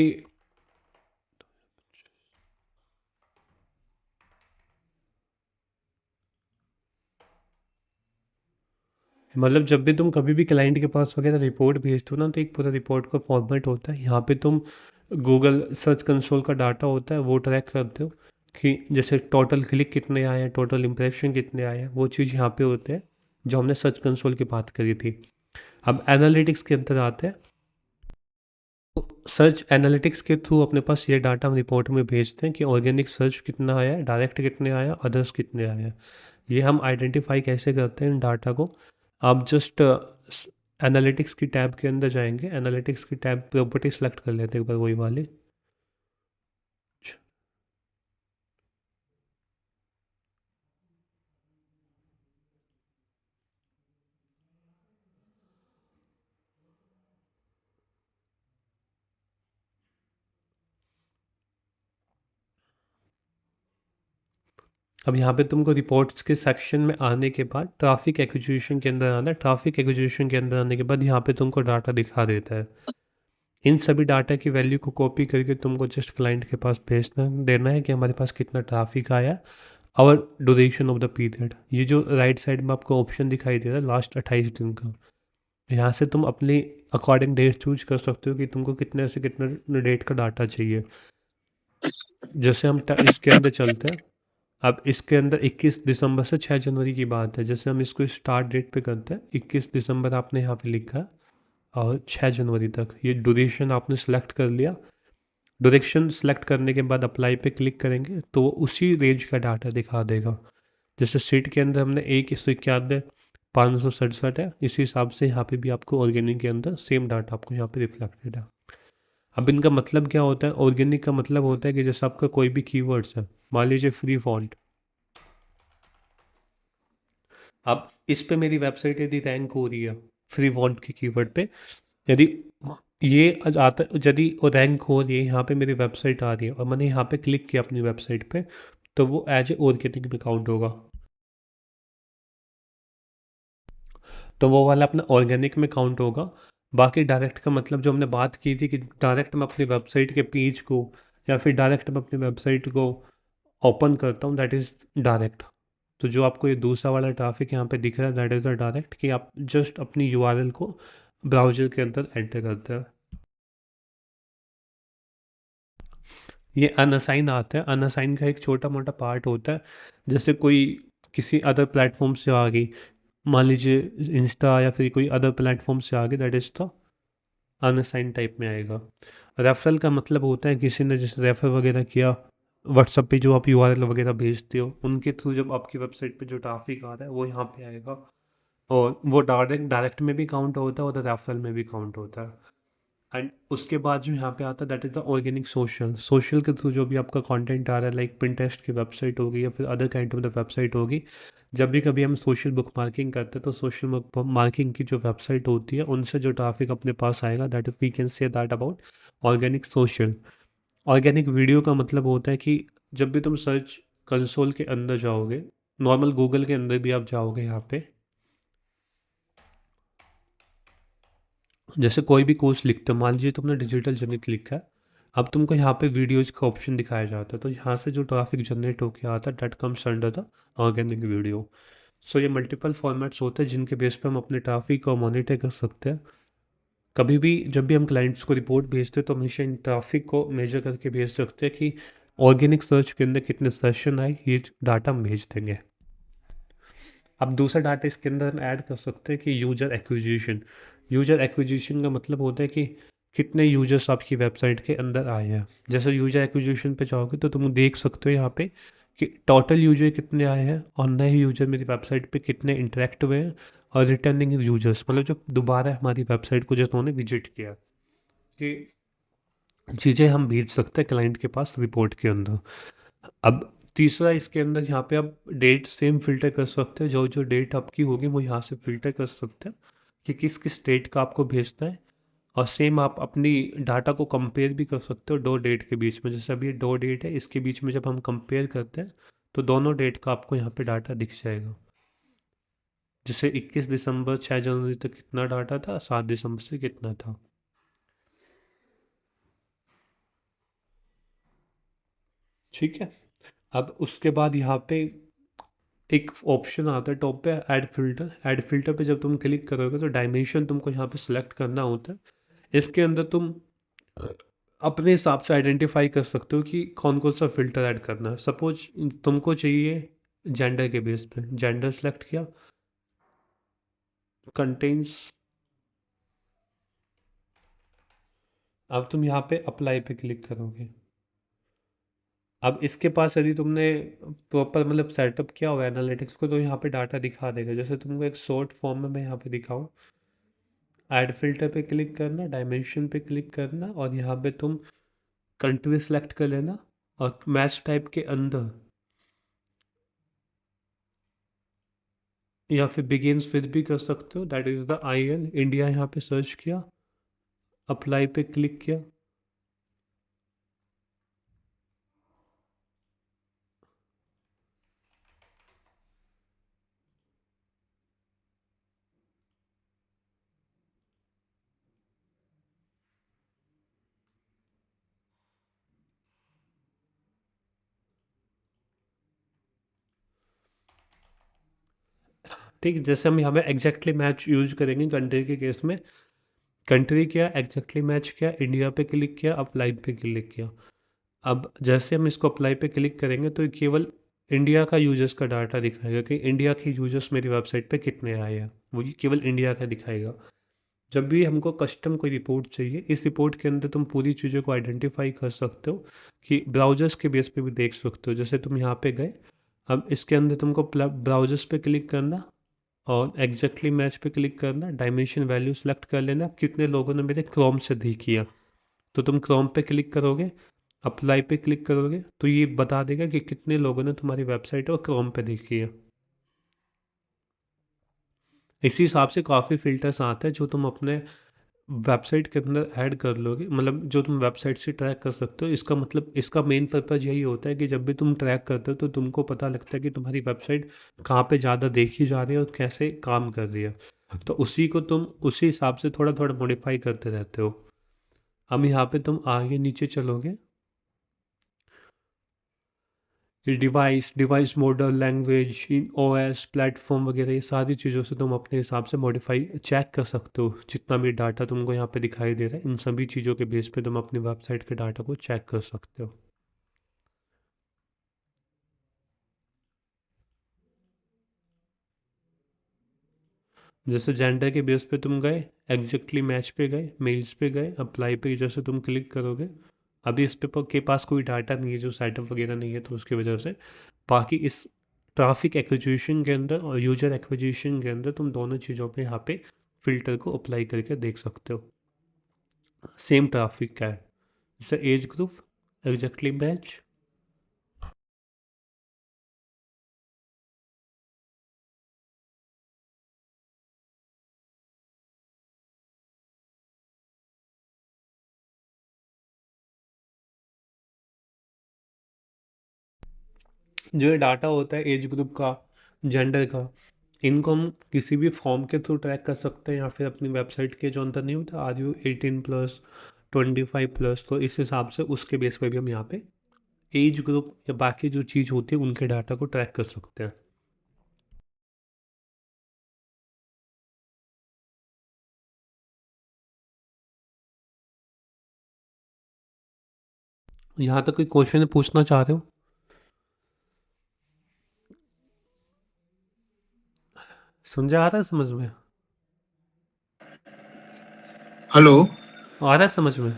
मतलब जब भी तुम कभी भी क्लाइंट के पास वगैरह रिपोर्ट भेजते हो ना, तो एक पूरा रिपोर्ट का फॉर्मेट होता है। यहाँ पे तुम गूगल सर्च कंसोल का डाटा होता है वो ट्रैक करते हो कि जैसे टोटल क्लिक कितने आए हैं, टोटल इम्प्रेशन कितने आए हैं, वो चीज़ यहाँ पे होते हैं जो हमने सर्च कंसोल की बात करी थी। अब एनालिटिक्स के अंदर आते हैं। सर्च एनालिटिक्स के थ्रू अपने पास ये डाटा हम रिपोर्ट में भेजते हैं कि ऑर्गेनिक सर्च कितना आया है, डायरेक्ट कितने आया, अदर्स कितने आए हैं। ये हम आइडेंटिफाई कैसे करते हैं इन डाटा को? आप जस्ट एनालिटिक्स की टैब के अंदर जाएंगे, एनालिटिक्स की टैब प्रॉपर्टी सेलेक्ट कर लेते हैं एक बार वही वाली। अब यहाँ पे तुमको रिपोर्ट्स के सेक्शन में आने के बाद ट्रैफिक एक्विजिशन के अंदर आना है। ट्रैफिक एक्विजिशन के अंदर आने के बाद यहाँ पे तुमको डाटा दिखा देता है। इन सभी डाटा की वैल्यू को कॉपी करके तुमको जस्ट क्लाइंट के पास भेजना देना है कि हमारे पास कितना ट्रैफिक आया और ड्यूरेशन ऑफ द पीरियड। ये जो राइट साइड में आपको ऑप्शन दिखाई दे रहा है लास्ट 28 दिन का, यहाँ से तुम अपनी अकॉर्डिंग डेट चूज कर सकते हो कि तुमको कितने से कितने डेट का डाटा चाहिए। जैसे हम इसके अंदर चलते हैं। अब इसके अंदर 21 दिसंबर से 6 जनवरी की बात है। जैसे हम इसको स्टार्ट डेट पे करते हैं, 21 दिसंबर आपने यहाँ पे लिखा है और 6 जनवरी तक ये ड्यूरेशन आपने सेलेक्ट कर लिया। ड्यूरेशन सेलेक्ट करने के बाद अप्लाई पे क्लिक करेंगे तो वो उसी रेंज का डाटा दिखा देगा। जैसे सीट के अंदर हमने 1:91 567 है, इसी हिसाब से यहाँ पे भी आपको ऑर्गेनिक के अंदर सेम डाटा आपको यहाँ पे रिफ्लेक्टेड है। अब इनका मतलब क्या होता है? ऑर्गेनिक का मतलब होता है कि जैसे आपका कोई भी कीवर्ड्स है, मान लीजिए फ्री फॉन्ट। अब इस पे मेरी वेबसाइट यदि रैंक हो रही है फ्री फॉन्ट के कीवर्ड पे, यदि ये आता, यदि वो रैंक हो रही है, यहाँ पे मेरी वेबसाइट आ रही है और मैंने यहाँ पे क्लिक किया अपनी वेबसाइट पे, तो वो एज ए ऑर्गेनिक में काउंट होगा। तो वो वाला अपना ऑर्गेनिक में काउंट होगा। बाकी डायरेक्ट का मतलब जो हमने बात की थी कि डायरेक्ट मैं अपनी वेबसाइट के पेज को या फिर डायरेक्ट मैं अपनी वेबसाइट को ओपन करता हूँ, दैट इज़ डायरेक्ट। तो जो आपको ये दूसरा वाला ट्रैफिक यहाँ पे दिख रहा है दैट इज़ अ डायरेक्ट, कि आप जस्ट अपनी यूआरएल को ब्राउज़र के अंदर एंटर करते हैं। ये अनअसाइन आता है। अनअसाइन का एक छोटा मोटा पार्ट होता है। जैसे कोई किसी अदर प्लेटफॉर्म से आ गई, मान लीजिए इंस्टा या फिर कोई अदर प्लेटफॉर्म से आ गई, that is the unassign type में आएगा। रेफरल का मतलब होता है किसी ने जैसे रेफर वगैरह किया, व्हाट्सअप पे जो आप यूआरएल वगैरह भेजते हो उनके थ्रू जब आपकी वेबसाइट पे जो ट्रैफिक आ रहा है वो यहाँ पे आएगा, और वो डायरेक्ट डायरेक्ट में भी काउंट होता है और रेफरल में भी काउंट होता है। एंड उसके बाद जो यहाँ पे आता है that is the organic social. Social के थ्रू जो भी आपका कंटेंट आ रहा है, लाइक पिंटरेस्ट की वेबसाइट होगी या फिर other kind of the website होगी, जब भी कभी हम सोशल बुक मार्किंग करते हैं तो सोशल बुक मार्किंग की जो वेबसाइट होती है उनसे जो ट्रैफिक अपने पास आएगा, that we can say that about organic social. Organic video का मतलब होता है कि जब भी तुम सर्च कंसोल के अंदर जाओगे, नॉर्मल गूगल के अंदर भी आप जाओगे यहाँ पे, जैसे कोई भी कोर्स लिखते हो, मान लीजिए तुमने डिजिटल जनरेट लिखा है, अब तुमको यहाँ पे वीडियोज का ऑप्शन दिखाया जाता है, तो यहाँ से जो ट्रैफिक जनरेट होके आता है that comes under the organic video. So ये मल्टीपल फॉर्मेट्स होते हैं जिनके बेस पे हम अपने ट्रैफिक को मॉनिटर कर सकते हैं। कभी भी जब भी हम क्लाइंट्स को रिपोर्ट भेजते हैं तो हमेशा इन ट्रैफिक को मेजर करके भेज सकते हैं कि ऑर्गेनिक सर्च के अंदर कितने सेशन आए, ये डाटा हम भेज देंगे। अब दूसरा डाटा इसके अंदर हम ऐड कर सकते हैं कि यूजर एक्विजिशन। यूजर एक्विजिशन का मतलब होता है कि कितने यूजर्स आपकी वेबसाइट के अंदर आए हैं। जैसे यूजर एक्विजिशन पे जाओगे तो तुम देख सकते हो यहाँ पे कि टोटल यूजर कितने आए हैं और नए यूजर मेरी वेबसाइट पे कितने इंटरेक्ट हुए हैं, और रिटर्निंग यूजर्स मतलब जो दोबारा हमारी वेबसाइट को जिन्होंने विजिट किया, कि चीज़ें हम भेज सकते हैं क्लाइंट के पास रिपोर्ट के अंदर। अब तीसरा इसके अंदर यहाँ पे आप डेट सेम फिल्टर कर सकते हैं, जो जो डेट आपकी होगी वो यहाँ से फिल्टर कर सकते हैं कि किस किस डेट का आपको भेजना है। और सेम आप अपनी डाटा को कंपेयर भी कर सकते हो दो डेट के बीच में, जैसे अभी ये दो डेट है, इसके बीच में जब हम कंपेयर करते हैं तो दोनों डेट का आपको यहाँ पे डाटा दिख जाएगा। जैसे 21 दिसंबर 6 जनवरी तक कितना डाटा था, 7 दिसंबर से कितना था। ठीक है। अब उसके बाद यहाँ पे एक ऑप्शन आता है टॉप पे, ऐड फिल्टर। ऐड फिल्टर पे जब तुम क्लिक करोगे तो डायमेंशन तुमको यहाँ पे सिलेक्ट करना होता है। इसके अंदर तुम अपने हिसाब से आइडेंटिफाई कर सकते हो कि कौन कौन सा फ़िल्टर ऐड करना है। सपोज तुमको चाहिए जेंडर के बेस पे, जेंडर सेलेक्ट किया, कंटेंट्स। अब तुम यहाँ पे अप्लाई पे क्लिक करोगे। अब इसके पास यदि तुमने प्रॉपर मतलब सेटअप किया हुआ एनालिटिक्स को तो यहाँ पे डाटा दिखा देगा। जैसे तुमको एक शॉर्ट फॉर्म में मैं यहाँ पे दिखाऊँ, ऐड फिल्टर पे क्लिक करना, डायमेंशन पे क्लिक करना, और यहाँ पे तुम कंट्री सेलेक्ट कर लेना, और मैच टाइप के अंदर या फिर बिगिंस विद भी कर सकते हो, that is the IN India. यहाँ पे सर्च किया, अप्लाई पे क्लिक किया। ठीक है, जैसे हम यहाँ पे एग्जैक्टली मैच यूज करेंगे कंट्री के केस में। कंट्री किया, एग्जैक्टली मैच किया, इंडिया पे क्लिक किया, अप्लाई पे क्लिक किया। अब जैसे हम इसको अप्लाई पे क्लिक करेंगे तो ये केवल इंडिया का यूजर्स का डाटा दिखाएगा कि इंडिया के यूजर्स मेरी वेबसाइट पे कितने आए हैं, वो ये केवल इंडिया का दिखाएगा। जब भी हमको कस्टम कोई रिपोर्ट चाहिए, इस रिपोर्ट के अंदर तुम पूरी चीज़ों को आइडेंटिफाई कर सकते हो कि ब्राउजर्स के बेस पे भी देख सकते हो। जैसे तुम यहाँ पे गए, अब इसके अंदर तुमको ब्राउजर्स पे क्लिक करना और एग्जैक्टली मैच पे क्लिक करना, डायमेंशन वैल्यू सेलेक्ट कर लेना, कितने लोगों ने मेरे क्रोम से देखी है। तो तुम क्रोम पे क्लिक करोगे, अप्लाई पे क्लिक करोगे तो ये बता देगा कि कितने लोगों ने तुम्हारी वेबसाइट और क्रोम पे देखी है। इसी हिसाब से काफ़ी फ़िल्टर्स आते हैं जो तुम अपने वेबसाइट के अंदर ऐड कर लोगे, मतलब जो तुम वेबसाइट से ट्रैक कर सकते हो। इसका मतलब इसका मेन पर्पज़ यही होता है कि जब भी तुम ट्रैक करते हो तो तुमको पता लगता है कि तुम्हारी वेबसाइट कहाँ पे ज़्यादा देखी जा रही है और कैसे काम कर रही है। तो उसी को तुम उसी हिसाब से थोड़ा थोड़ा मॉडिफाई करते रहते हो। अब यहाँ पे तुम आगे नीचे चलोगे, ये device device model, language, OS platform वगैरह, ये सारी चीज़ों से तुम अपने हिसाब से मॉडिफाई चेक कर सकते हो। जितना भी डाटा तुमको यहाँ पे दिखाई दे रहा है, इन सभी चीज़ों के बेस पे तुम अपनी वेबसाइट के डाटा को चेक कर सकते हो। जैसे जेंडर के बेस पे तुम गए, एग्जैक्टली मैच पे गए, मेल्स पे गए, अप्लाई पे जैसे तुम क्लिक करोगे, अभी इस पे के पास कोई डाटा नहीं है, जो सेटअप वगैरह नहीं है, तो उसकी वजह से बाकी इस ट्रैफिक एक्विजिशन के अंदर और यूजर एक्विजिशन के अंदर तुम दोनों चीज़ों पे यहाँ पे फ़िल्टर को अप्लाई करके देख सकते हो। सेम ट्रैफिक का है, जैसे एज ग्रुप, एग्जैक्टली मैच। जो ये डाटा होता है एज ग्रुप का, जेंडर का, इनको हम किसी भी फॉर्म के थ्रू ट्रैक कर सकते हैं या फिर अपनी वेबसाइट के जो अंदर नहीं होता आर यू 18+, 25+, तो इस हिसाब से उसके बेस पे भी हम यहाँ पे एज ग्रुप या बाकी जो चीज़ होती है उनके डाटा को ट्रैक कर सकते हैं। यहाँ तक कोई क्वेश्चन पूछना चाह रहे हो? समझ आ रहा है समझ में? हेलो। आ रहा है समझ में?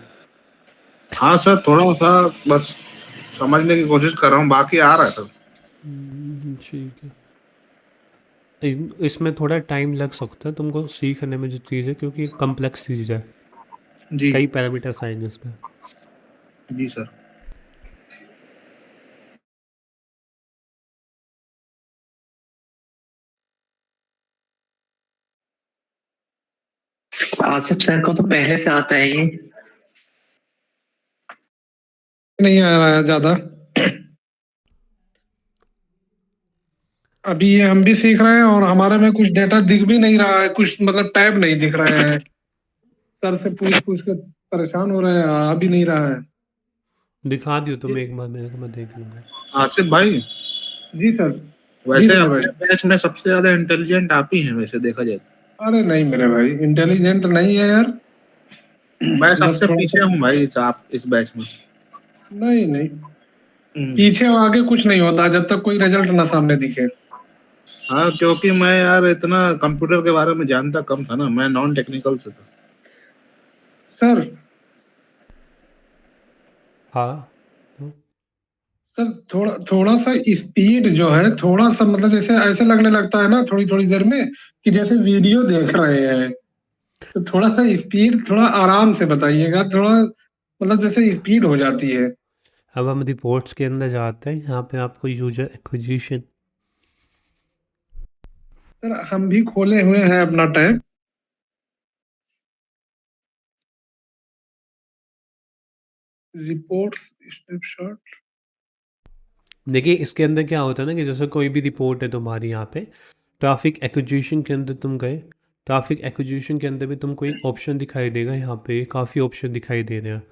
हाँ सर, थोड़ा सा बस समझने की कोशिश कर रहा हूँ, बाकी आ रहा है सर। ठीक है। इसमें थोड़ा टाइम लग सकता है तुमको सीखने में जो चीज़ है, क्योंकि कम्प्लेक्स चीज़ है, जी कई पैरामीटर्स आएंगे इसमें। जी सर। आसिफ सर को तो पहले से आता है ये। नहीं आ रहा है ज्यादा। अभी ये हम भी सीख रहे हैं और हमारे में कुछ डेटा दिख भी नहीं रहा है, कुछ मतलब टैब नहीं दिख रहे हैं। सर से पूछ पूछ के परेशान हो रहे हैं, आ भी नहीं रहा है। दिखा दियो तुम एक बार मेरे को, मैं देख लूँगा। आसिफ भाई, जी सर। जी वैसे संजय अपने भाई। बैच में सबसे ज्यादा इंटेलिजेंट आप ही हैं वैसे देखा जाए तो। अरे नहीं मेरे भाई, इंटेलिजेंट नहीं है यार। मैं बस सबसे थोड़ा पीछे सा। हूँ भाई आप इस बैच में। नहीं नहीं, हम्म। पीछे और आगे कुछ नहीं होता जब तक कोई रिजल्ट ना सामने दिखे। हाँ, क्योंकि मैं यार इतना कंप्यूटर के बारे में जानता कम था ना, मैं नॉन टेक्निकल से था। सर। हाँ तो सर थोड़ा थोड़ा सा स्पीड जो है, थोड़ा सा मतलब जैसे ऐसे लगने लगता है ना थोड़ी थोड़ी देर में कि जैसे वीडियो देख रहे हैं। तो थोड़ा सा स्पीड थोड़ा आराम से बताइएगा, थोड़ा मतलब जैसे स्पीड हो जाती है। अब हम रिपोर्ट्स के अंदर जाते हैं। यहाँ पे आपको यूजर एक्विजिशन, सर हम भी खोले हुए हैं अपना टैब। Reports snapshot. देखिए इसके अंदर क्या होता है ना कि जैसे कोई भी रिपोर्ट है तुम्हारी, यहाँ पे ट्रैफिक एक्विजिशन के अंदर तुम गए, ट्रैफिक एक्विजिशन के अंदर भी तुमको एक ऑप्शन दिखाई देगा। यहाँ पे काफ़ी ऑप्शन दिखाई दे रहे हैं।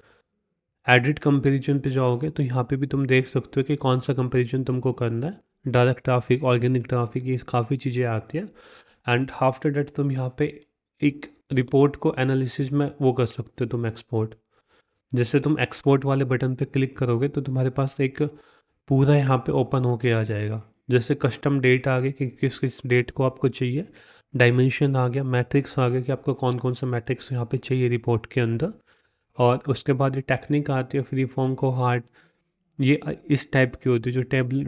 एडिट कंपैरिजन पे जाओगे तो यहाँ पे भी तुम देख सकते हो कि कौन सा कंपैरिजन तुमको करना है। डायरेक्ट ट्रैफिक, ऑर्गेनिक ट्रैफिक, ये काफ़ी चीज़ें आती हैं। एंड आफ्टर डेट तुम यहाँ पे एक रिपोर्ट को एनालिसिस में वो कर सकते हो तुम एक्सपोर्ट। जैसे तुम एक्सपोर्ट वाले बटन पे क्लिक करोगे तो तुम्हारे पास एक पूरा यहाँ पे ओपन होके आ जाएगा। जैसे कस्टम डेट आ गई कि किस किस डेट को आपको चाहिए, डायमेंशन आ गया, मैट्रिक्स आ गया कि आपको कौन कौन सा मैट्रिक्स यहाँ पे चाहिए रिपोर्ट के अंदर। और उसके बाद ये टेक्निक आती है फ्री फॉर्म को हार्ड, ये इस टाइप की होती है। जो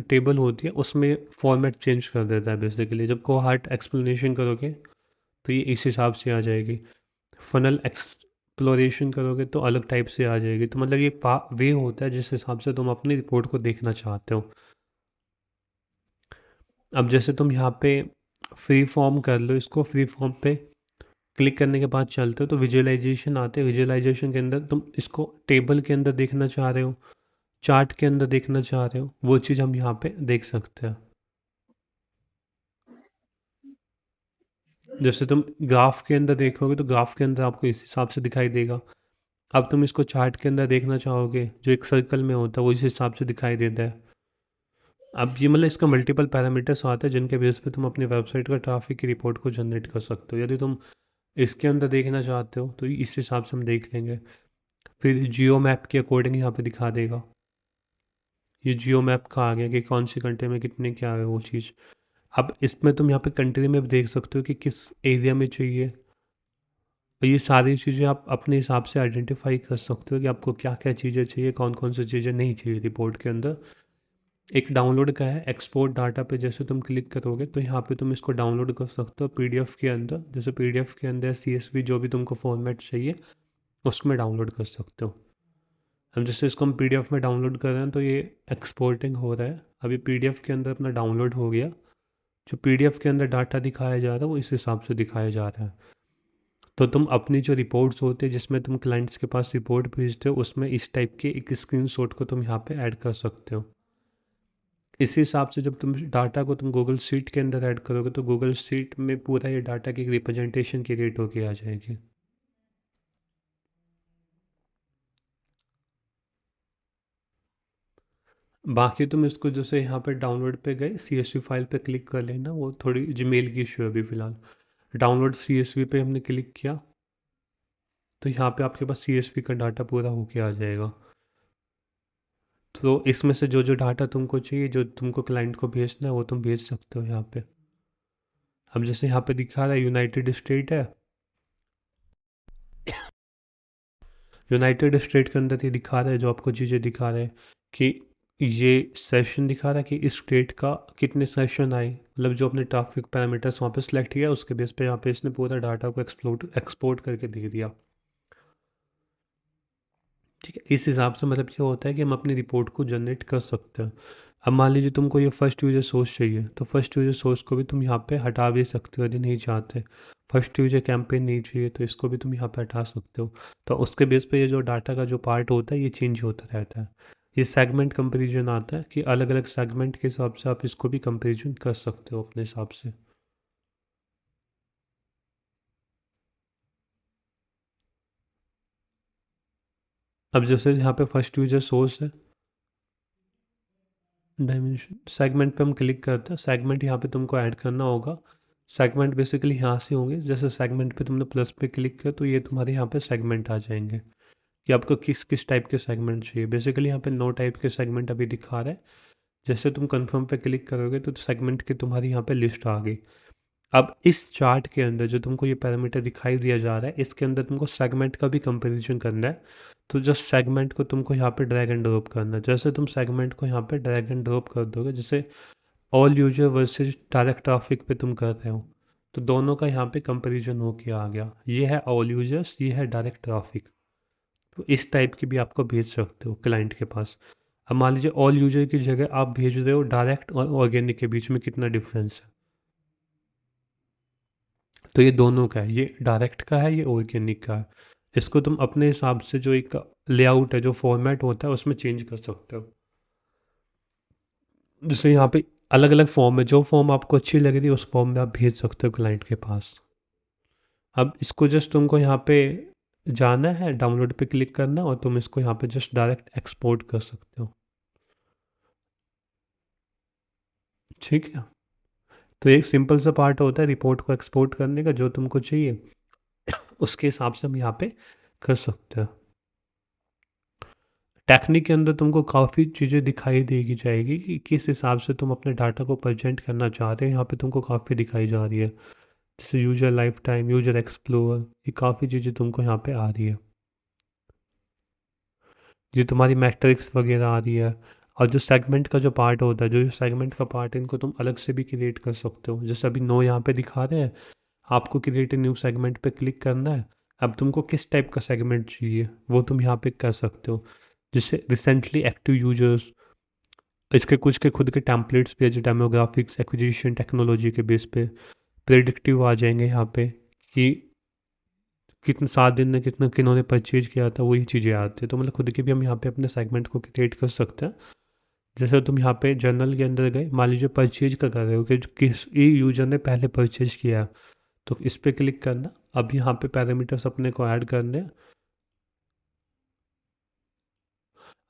टेबल होती है उसमें फॉर्मेट चेंज कर देता है बेसिकली। जब को हार्ड एक्सप्लेनेशन करोगे तो ये इस हिसाब से आ जाएगी। फनल एक्सप्लोरेशन करोगे तो अलग टाइप से आ जाएगी। तो मतलब ये वे होता है जिस हिसाब से तुम अपनी रिपोर्ट को देखना चाहते हो। अब जैसे तुम यहाँ पे फ्री फॉर्म कर लो, इसको फ्री फॉर्म पे क्लिक करने के बाद चलते हो तो विजुअलाइजेशन आते हैं। विजुअलाइजेशन के अंदर तुम इसको टेबल के अंदर देखना चाह रहे हो, चार्ट के अंदर देखना चाह रहे हो, वो चीज़ हम यहाँ पे देख सकते हैं। जैसे तुम ग्राफ के अंदर देखोगे तो ग्राफ के अंदर आपको इस हिसाब से दिखाई देगा। अब तुम इसको चार्ट के अंदर देखना चाहोगे, जो एक सर्कल में होता है वो इस हिसाब से दिखाई देता है। अब ये मतलब इसका मल्टीपल पैरामीटर्स आते हैं जिनके बेस पे तुम अपनी वेबसाइट का ट्रैफिक की रिपोर्ट को जनरेट कर सकते हो। यदि तुम इसके अंदर देखना चाहते हो तो इस हिसाब से हम देख लेंगे। फिर जियो मैप के अकॉर्डिंग यहाँ पे दिखा देगा। ये जियो मैप का आ गया कि कौन सी कंट्री में कितने क्या है वो चीज़। अब इसमें तुम यहाँ पे कंट्री में भी देख सकते हो कि किस एरिया में चाहिए। और ये सारी चीज़ें आप अपने हिसाब से आइडेंटिफाई कर सकते हो कि आपको क्या क्या चीज़ें चाहिए, कौन कौन सी चीज़ें नहीं चाहिए रिपोर्ट के अंदर। एक डाउनलोड का है, एक्सपोर्ट डाटा पे जैसे तुम क्लिक करोगे तो यहाँ पे तुम इसको डाउनलोड कर सकते हो पीडीएफ के अंदर। जैसे पीडीएफ के अंदर सीएसवी जो भी तुमको फॉर्मेट चाहिए उसमें डाउनलोड कर सकते हो। हम जैसे इसको हम पीडीएफ में डाउनलोड कर रहे हैं तो ये एक्सपोर्टिंग हो रहा है। अभी पीडीएफ के अंदर अपना डाउनलोड हो गया। जो पीडीएफ के अंदर डाटा दिखाया जा रहा है वो इस हिसाब से दिखाया जा रहा है। तो तुम अपनी जो रिपोर्ट्स होते हैं जिसमें तुम क्लाइंट्स के पास रिपोर्ट भेजते हो उसमें इस टाइप के एक स्क्रीनशॉट को तुम यहाँ पे ऐड कर सकते हो। इसी हिसाब से जब तुम डाटा को तुम गूगल शीट के अंदर ऐड करोगे तो गूगल शीट में पूरा ये डाटा की रिप्रेजेंटेशन क्रिएट होके आ जाएगी। बाकी तुम इसको जैसे यहाँ पे डाउनलोड पे गए CSV फाइल पे क्लिक कर लेना, वो थोड़ी जीमेल की इशू है अभी फ़िलहाल। डाउनलोड CSV पे हमने क्लिक किया तो यहाँ पे आपके पास CSV का डाटा पूरा होके आ जाएगा। तो इसमें से जो जो डाटा तुमको चाहिए, जो तुमको क्लाइंट को भेजना है, वो तुम भेज सकते हो यहाँ पे। अब जैसे यहाँ पे दिखा रहा है यूनाइटेड स्टेट है, यूनाइटेड स्टेट के अंदर ये दिखा रहा है, जो आपको चीज़ें दिखा रहे हैं कि ये सेशन दिखा रहा है कि इस स्टेट का कितने सेशन आए, मतलब जो अपने ट्रैफिक पैरामीटर्स वहाँ पे सिलेक्ट किया उसके बेस पे यहाँ पे इसने पूरा डाटा को एक्सपोर्ट करके दे दिया। ठीक है, इस हिसाब से मतलब ये होता है कि हम अपनी रिपोर्ट को जनरेट कर सकते हैं। अब मान लीजिए तुमको ये फर्स्ट यूजर सोर्स चाहिए तो फर्स्ट यूजर सोर्स को भी तुम यहाँ पे हटा भी सकते हो यदि नहीं चाहते। फर्स्ट यूजर कैंपेन नहीं चाहिए तो इसको भी तुम यहाँ पे हटा सकते हो। तो उसके बेस पे ये जो डाटा का जो पार्ट होता है ये चेंज होता रहता है। ये सेगमेंट कंपेरिजन आता है कि अलग अलग सेगमेंट के हिसाब से आप इसको भी कंपेरिजन कर सकते हो अपने हिसाब से। अब जैसे यहाँ पे फर्स्ट यूजर सोर्स है, डायमेंशन सेगमेंट पे हम क्लिक करते हैं। सेगमेंट यहाँ पे तुमको ऐड करना होगा। सेगमेंट बेसिकली यहाँ से होंगे, जैसे सेगमेंट पे तुमने प्लस पे क्लिक किया तो ये तुम्हारे यहाँ पे सेगमेंट आ जाएंगे कि आपको किस किस टाइप के सेगमेंट चाहिए। बेसिकली यहाँ पे 9 टाइप के सेगमेंट अभी दिखा रहा है। जैसे तुम कंफर्म पे क्लिक करोगे तो सेगमेंट की तुम्हारी यहाँ पे लिस्ट आ गई। अब इस चार्ट के अंदर जो तुमको ये पैरामीटर दिखाई दिया जा रहा है इसके अंदर तुमको सेगमेंट का भी कंपेरिजन करना है। तो जस्ट सेगमेंट को तुमको यहाँ पे ड्रैग एंड ड्रॉप करना है। जैसे तुम सेगमेंट को यहाँ पे ड्रैग एंड ड्रॉप कर दोगे, जैसे all user versus direct traffic पे तुम कर रहे हो तो दोनों का यहाँ पे कंपैरिजन हो के आ गया। ये है ऑल यूजर्स, ये है डायरेक्ट ट्रैफिक। तो इस टाइप की भी आपको भेज सकते हो क्लाइंट के पास। अब मान लीजिए ऑल यूजर की जगह आप भेज रहे हो डायरेक्ट और ऑर्गेनिक के बीच में कितना डिफरेंस है, तो ये दोनों का है, ये डायरेक्ट का है, ये ऑर्गेनिक का है। इसको तुम अपने हिसाब से जो एक लेआउट है, जो फॉर्मेट होता है उसमें चेंज कर सकते हो। जैसे यहाँ पे अलग अलग फॉर्म है, जो फॉर्म आपको अच्छी लग रही है उस फॉर्म में आप भेज सकते हो क्लाइंट के पास। अब इसको जस्ट तुमको यहाँ पे जाना है, डाउनलोड पे क्लिक करना है और तुम इसको यहाँ पे जस्ट डायरेक्ट एक्सपोर्ट कर सकते हो। ठीक है, तो एक सिंपल सा पार्ट होता है रिपोर्ट को एक्सपोर्ट करने का, जो तुमको चाहिए उसके हिसाब से हम यहाँ पे कर सकते हैं। टेक्निक के अंदर तुमको काफ़ी चीज़ें दिखाई देगी जाएगी कि किस हिसाब से तुम अपने डाटा को प्रेजेंट करना चाहते हो। यहाँ पे तुमको काफ़ी दिखाई जा रही है, जैसे user life time, user explore, ये काफ़ी चीज़ें तुमको यहाँ पे आ रही है। ये तुम्हारी मैट्रिक्स वगैरह आ रही है। और जो सेगमेंट का जो पार्ट होता है, जो सेगमेंट का पार्ट है, इनको तुम अलग से भी क्रिएट कर सकते हो। जैसे अभी 9 यहाँ पे दिखा रहे हैं, आपको क्रिएट ए न्यू सेगमेंट पे क्लिक करना है। अब तुमको किस टाइप का सेगमेंट चाहिए वो तुम यहाँ पे कर सकते हो। जैसे रिसेंटली एक्टिव यूजर्स, इसके कुछ के खुद के टेम्पलेट्स भी है, जो डेमोग्राफिक्स, एक्विजिशन, टेक्नोलॉजी के बेस पे प्रेडिक्टिव आ जाएंगे यहाँ पे कि कितने 7 दिन में कितना किन्होंने परचेज किया था, वही चीज़ें आती हैं। तो मतलब खुद के भी हम यहाँ पे अपने सेगमेंट को क्रिएट कर सकते हैं। जैसे तुम यहाँ पे जर्नल के अंदर गए, मान लीजिए परचेज का कर रहे हो कि किस यूजर ने पहले परचेज किया है, तो इस पर क्लिक करना। अब यहाँ पे पैरामीटर्स अपने को ऐड करने हैं।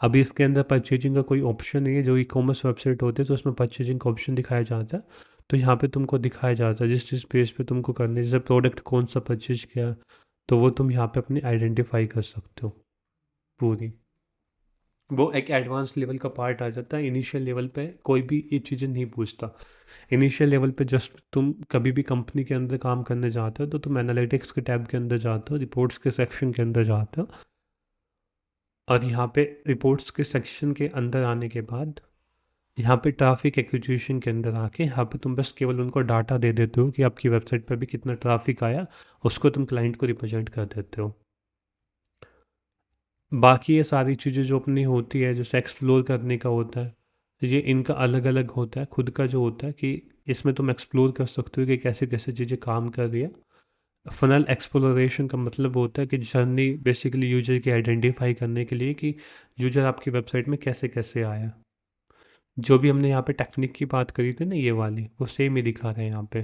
अभी इसके अंदर परचेजिंग का कोई ऑप्शन नहीं है। जो ई कॉमर्स वेबसाइट होते हैं तो उसमें परचेजिंग का ऑप्शन दिखाया जाता है, तो यहाँ पे तुमको दिखाया जाता है जिस जिस पेज पे तुमको करने, जैसे प्रोडक्ट कौन सा परचेज किया तो वो तुम यहाँ पे अपनी आइडेंटिफाई कर सकते हो पूरी। वो एक एडवांस लेवल का पार्ट आ जाता है। इनिशियल लेवल पे कोई भी ये चीज़ें नहीं पूछता। इनिशियल लेवल पे जस्ट तुम कभी भी कंपनी के अंदर काम करने जाते हो तो तुम एनालिटिक्स के टैब के अंदर जाते हो, रिपोर्ट्स के सेक्शन के अंदर जाते हो, और यहाँ पे रिपोर्ट्स के सेक्शन के अंदर आने के बाद यहाँ पे ट्रैफिक एक्विजिशन के अंदर आके यहाँ पे तुम बस केवल उनको डाटा दे देते हो कि आपकी वेबसाइट पर भी कितना ट्रैफिक आया, उसको तुम क्लाइंट को रिप्रेजेंट कर देते हो। बाकी ये सारी चीज़ें जो अपनी होती है, जैसे एक्सप्लोर करने का होता है, ये इनका अलग अलग होता है। खुद का जो होता है कि इसमें तुम एक्सप्लोर कर सकते हो कि कैसे कैसे चीज़ें काम कर रही है। फनल एक्सप्लोरेशन का मतलब होता है कि जर्नी बेसिकली यूजर की आइडेंटिफाई करने के लिए कि यूजर आपकी वेबसाइट में कैसे कैसे आया। जो भी हमने यहाँ पे टेक्निक की बात करी थी ना ये वाली, वो सेम ही दिखा रहे हैं यहाँ पे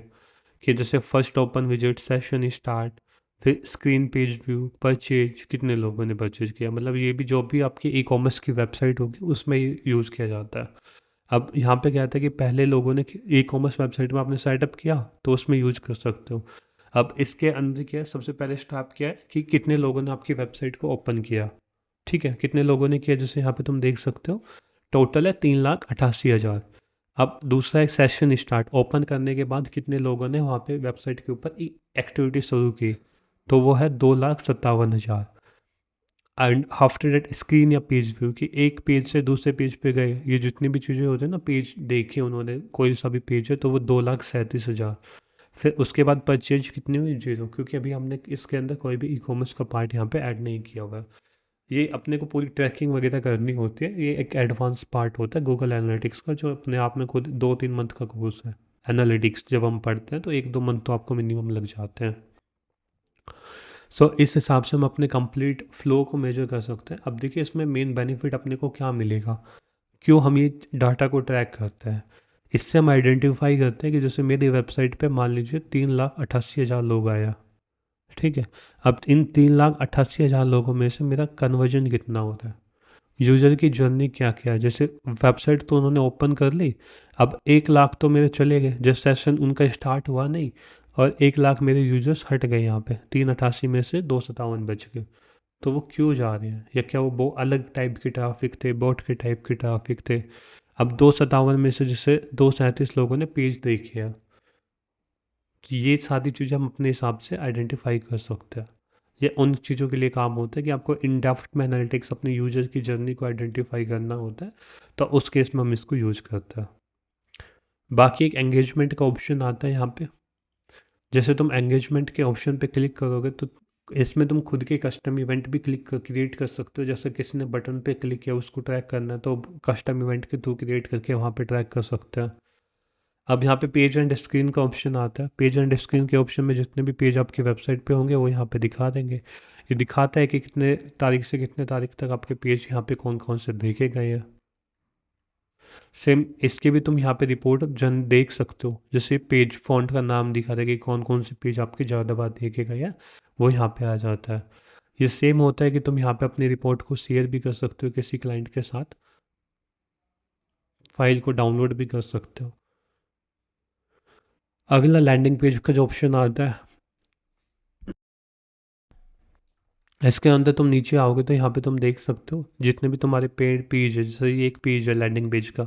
कि जैसे first open visit, session start, फिर स्क्रीन पेज व्यू, परचेज, कितने लोगों ने परचेज किया। मतलब ये भी जो भी आपकी ई कॉमर्स की वेबसाइट होगी उसमें यूज़ किया जाता है। अब यहाँ पे क्या था कि पहले लोगों ने ई कॉमर्स वेबसाइट में आपने सेटअप किया तो उसमें यूज़ कर सकते हो। अब इसके अंदर क्या है, सबसे पहले स्टेप क्या है कि कितने लोगों ने आपकी वेबसाइट को ओपन किया। ठीक है, कितने लोगों ने किया, जैसे यहाँ पे तुम देख सकते हो टोटल है 3,88,000। अब दूसरा एक सेशन स्टार्ट, ओपन करने के बाद कितने लोगों ने वहाँ पे वेबसाइट के ऊपर एक्टिविटी शुरू की, तो वो है 2,57,000। एंड आफ्टर दैट स्क्रीन या पेज व्यू कि एक पेज से दूसरे पेज पे गए, ये जितनी भी चीज़ें होती हैं ना, पेज देखे उन्होंने कोई सा भी पेज है तो वो 2,37,000। फिर उसके बाद परचेज कितनी हुई, 0, क्योंकि अभी हमने इसके अंदर कोई भी ई कॉमर्स का पार्ट यहाँ पे ऐड नहीं किया हुआ है। ये अपने को पूरी ट्रैकिंग वगैरह करनी होती है, ये एक एडवांस पार्ट होता है गूगल एनालिटिक्स का, जो अपने आप में खुद 2-3 मंथ का कोर्स है। एनालिटिक्स जब हम पढ़ते हैं तो 1-2 मंथ तो आपको मिनिमम लग जाते हैं। सो इस हिसाब से हम अपने कंप्लीट फ्लो को मेजर कर सकते हैं। अब देखिए इसमें मेन बेनिफिट अपने को क्या मिलेगा, क्यों हम ये डाटा को ट्रैक करते हैं। इससे हम आइडेंटिफाई करते हैं कि जैसे मेरी वेबसाइट पे मान लीजिए 3,88,000 लोग आया, ठीक है। अब इन 3,88,000 लोगों में से मेरा कन्वर्जन कितना होता है, यूज़र की जर्नी क्या क्या है। जैसे वेबसाइट तो उन्होंने ओपन कर ली, अब 1,00,000 तो मेरे चले गए, जब सेशन उनका स्टार्ट हुआ नहीं, और 1,00,000 मेरे यूजर्स हट गए यहाँ पे, 388 में से 257 बच गए। तो वो क्यों जा रहे हैं, या क्या वो अलग टाइप के ट्रैफिक थे, बॉट के टाइप के ट्रैफिक थे। अब 257 में से जैसे 237 लोगों ने पेज देखे हैं, तो ये सारी चीज़ें हम अपने हिसाब से आइडेंटिफाई कर सकते हैं। ये उन चीज़ों के लिए काम होता है कि आपको इन डेप्थ में एनालिटिक्स अपने यूजर की जर्नी को आइडेंटिफाई करना होता है, तो उस केस में हम इसको यूज़ करते हैं। बाकी एक एंगेजमेंट का ऑप्शन आता है यहाँ पे, जैसे तुम एंगेजमेंट के ऑप्शन पे क्लिक करोगे तो इसमें तुम खुद के कस्टम इवेंट भी क्रिएट कर सकते हो। जैसे किसी ने बटन पे क्लिक किया, उसको ट्रैक करना है तो कस्टम इवेंट के थ्रू क्रिएट करके वहाँ पे ट्रैक कर सकते हैं। अब यहाँ पे पेज एंड स्क्रीन का ऑप्शन आता है। पेज एंड स्क्रीन के ऑप्शन में जितने भी पेज आपकी वेबसाइट पे होंगे वो यहाँ पे दिखा देंगे। ये दिखाता है कि कितने तारीख से कितने तारीख तक आपके पेज यहाँ पे कौन कौन से देखे गए हैं। सेम इसके भी तुम यहाँ पे रिपोर्ट जन देख सकते हो, जैसे पेज फॉन्ट का नाम दिखा रहा है कि कौन कौन से पेज आपके ज़्यादा बार देखे गए हैं, वो यहाँ पे आ जाता है। ये सेम होता है कि तुम यहाँ पे अपनी रिपोर्ट को शेयर भी कर सकते हो किसी क्लाइंट के साथ, फाइल को डाउनलोड भी कर सकते हो। अगला लैंडिंग पेज का जो ऑप्शन आता है, इसके अंदर तुम नीचे आओगे तो यहाँ पे तुम देख सकते हो जितने भी तुम्हारे पेड पेज है, जैसे ये एक पेज है लैंडिंग पेज का,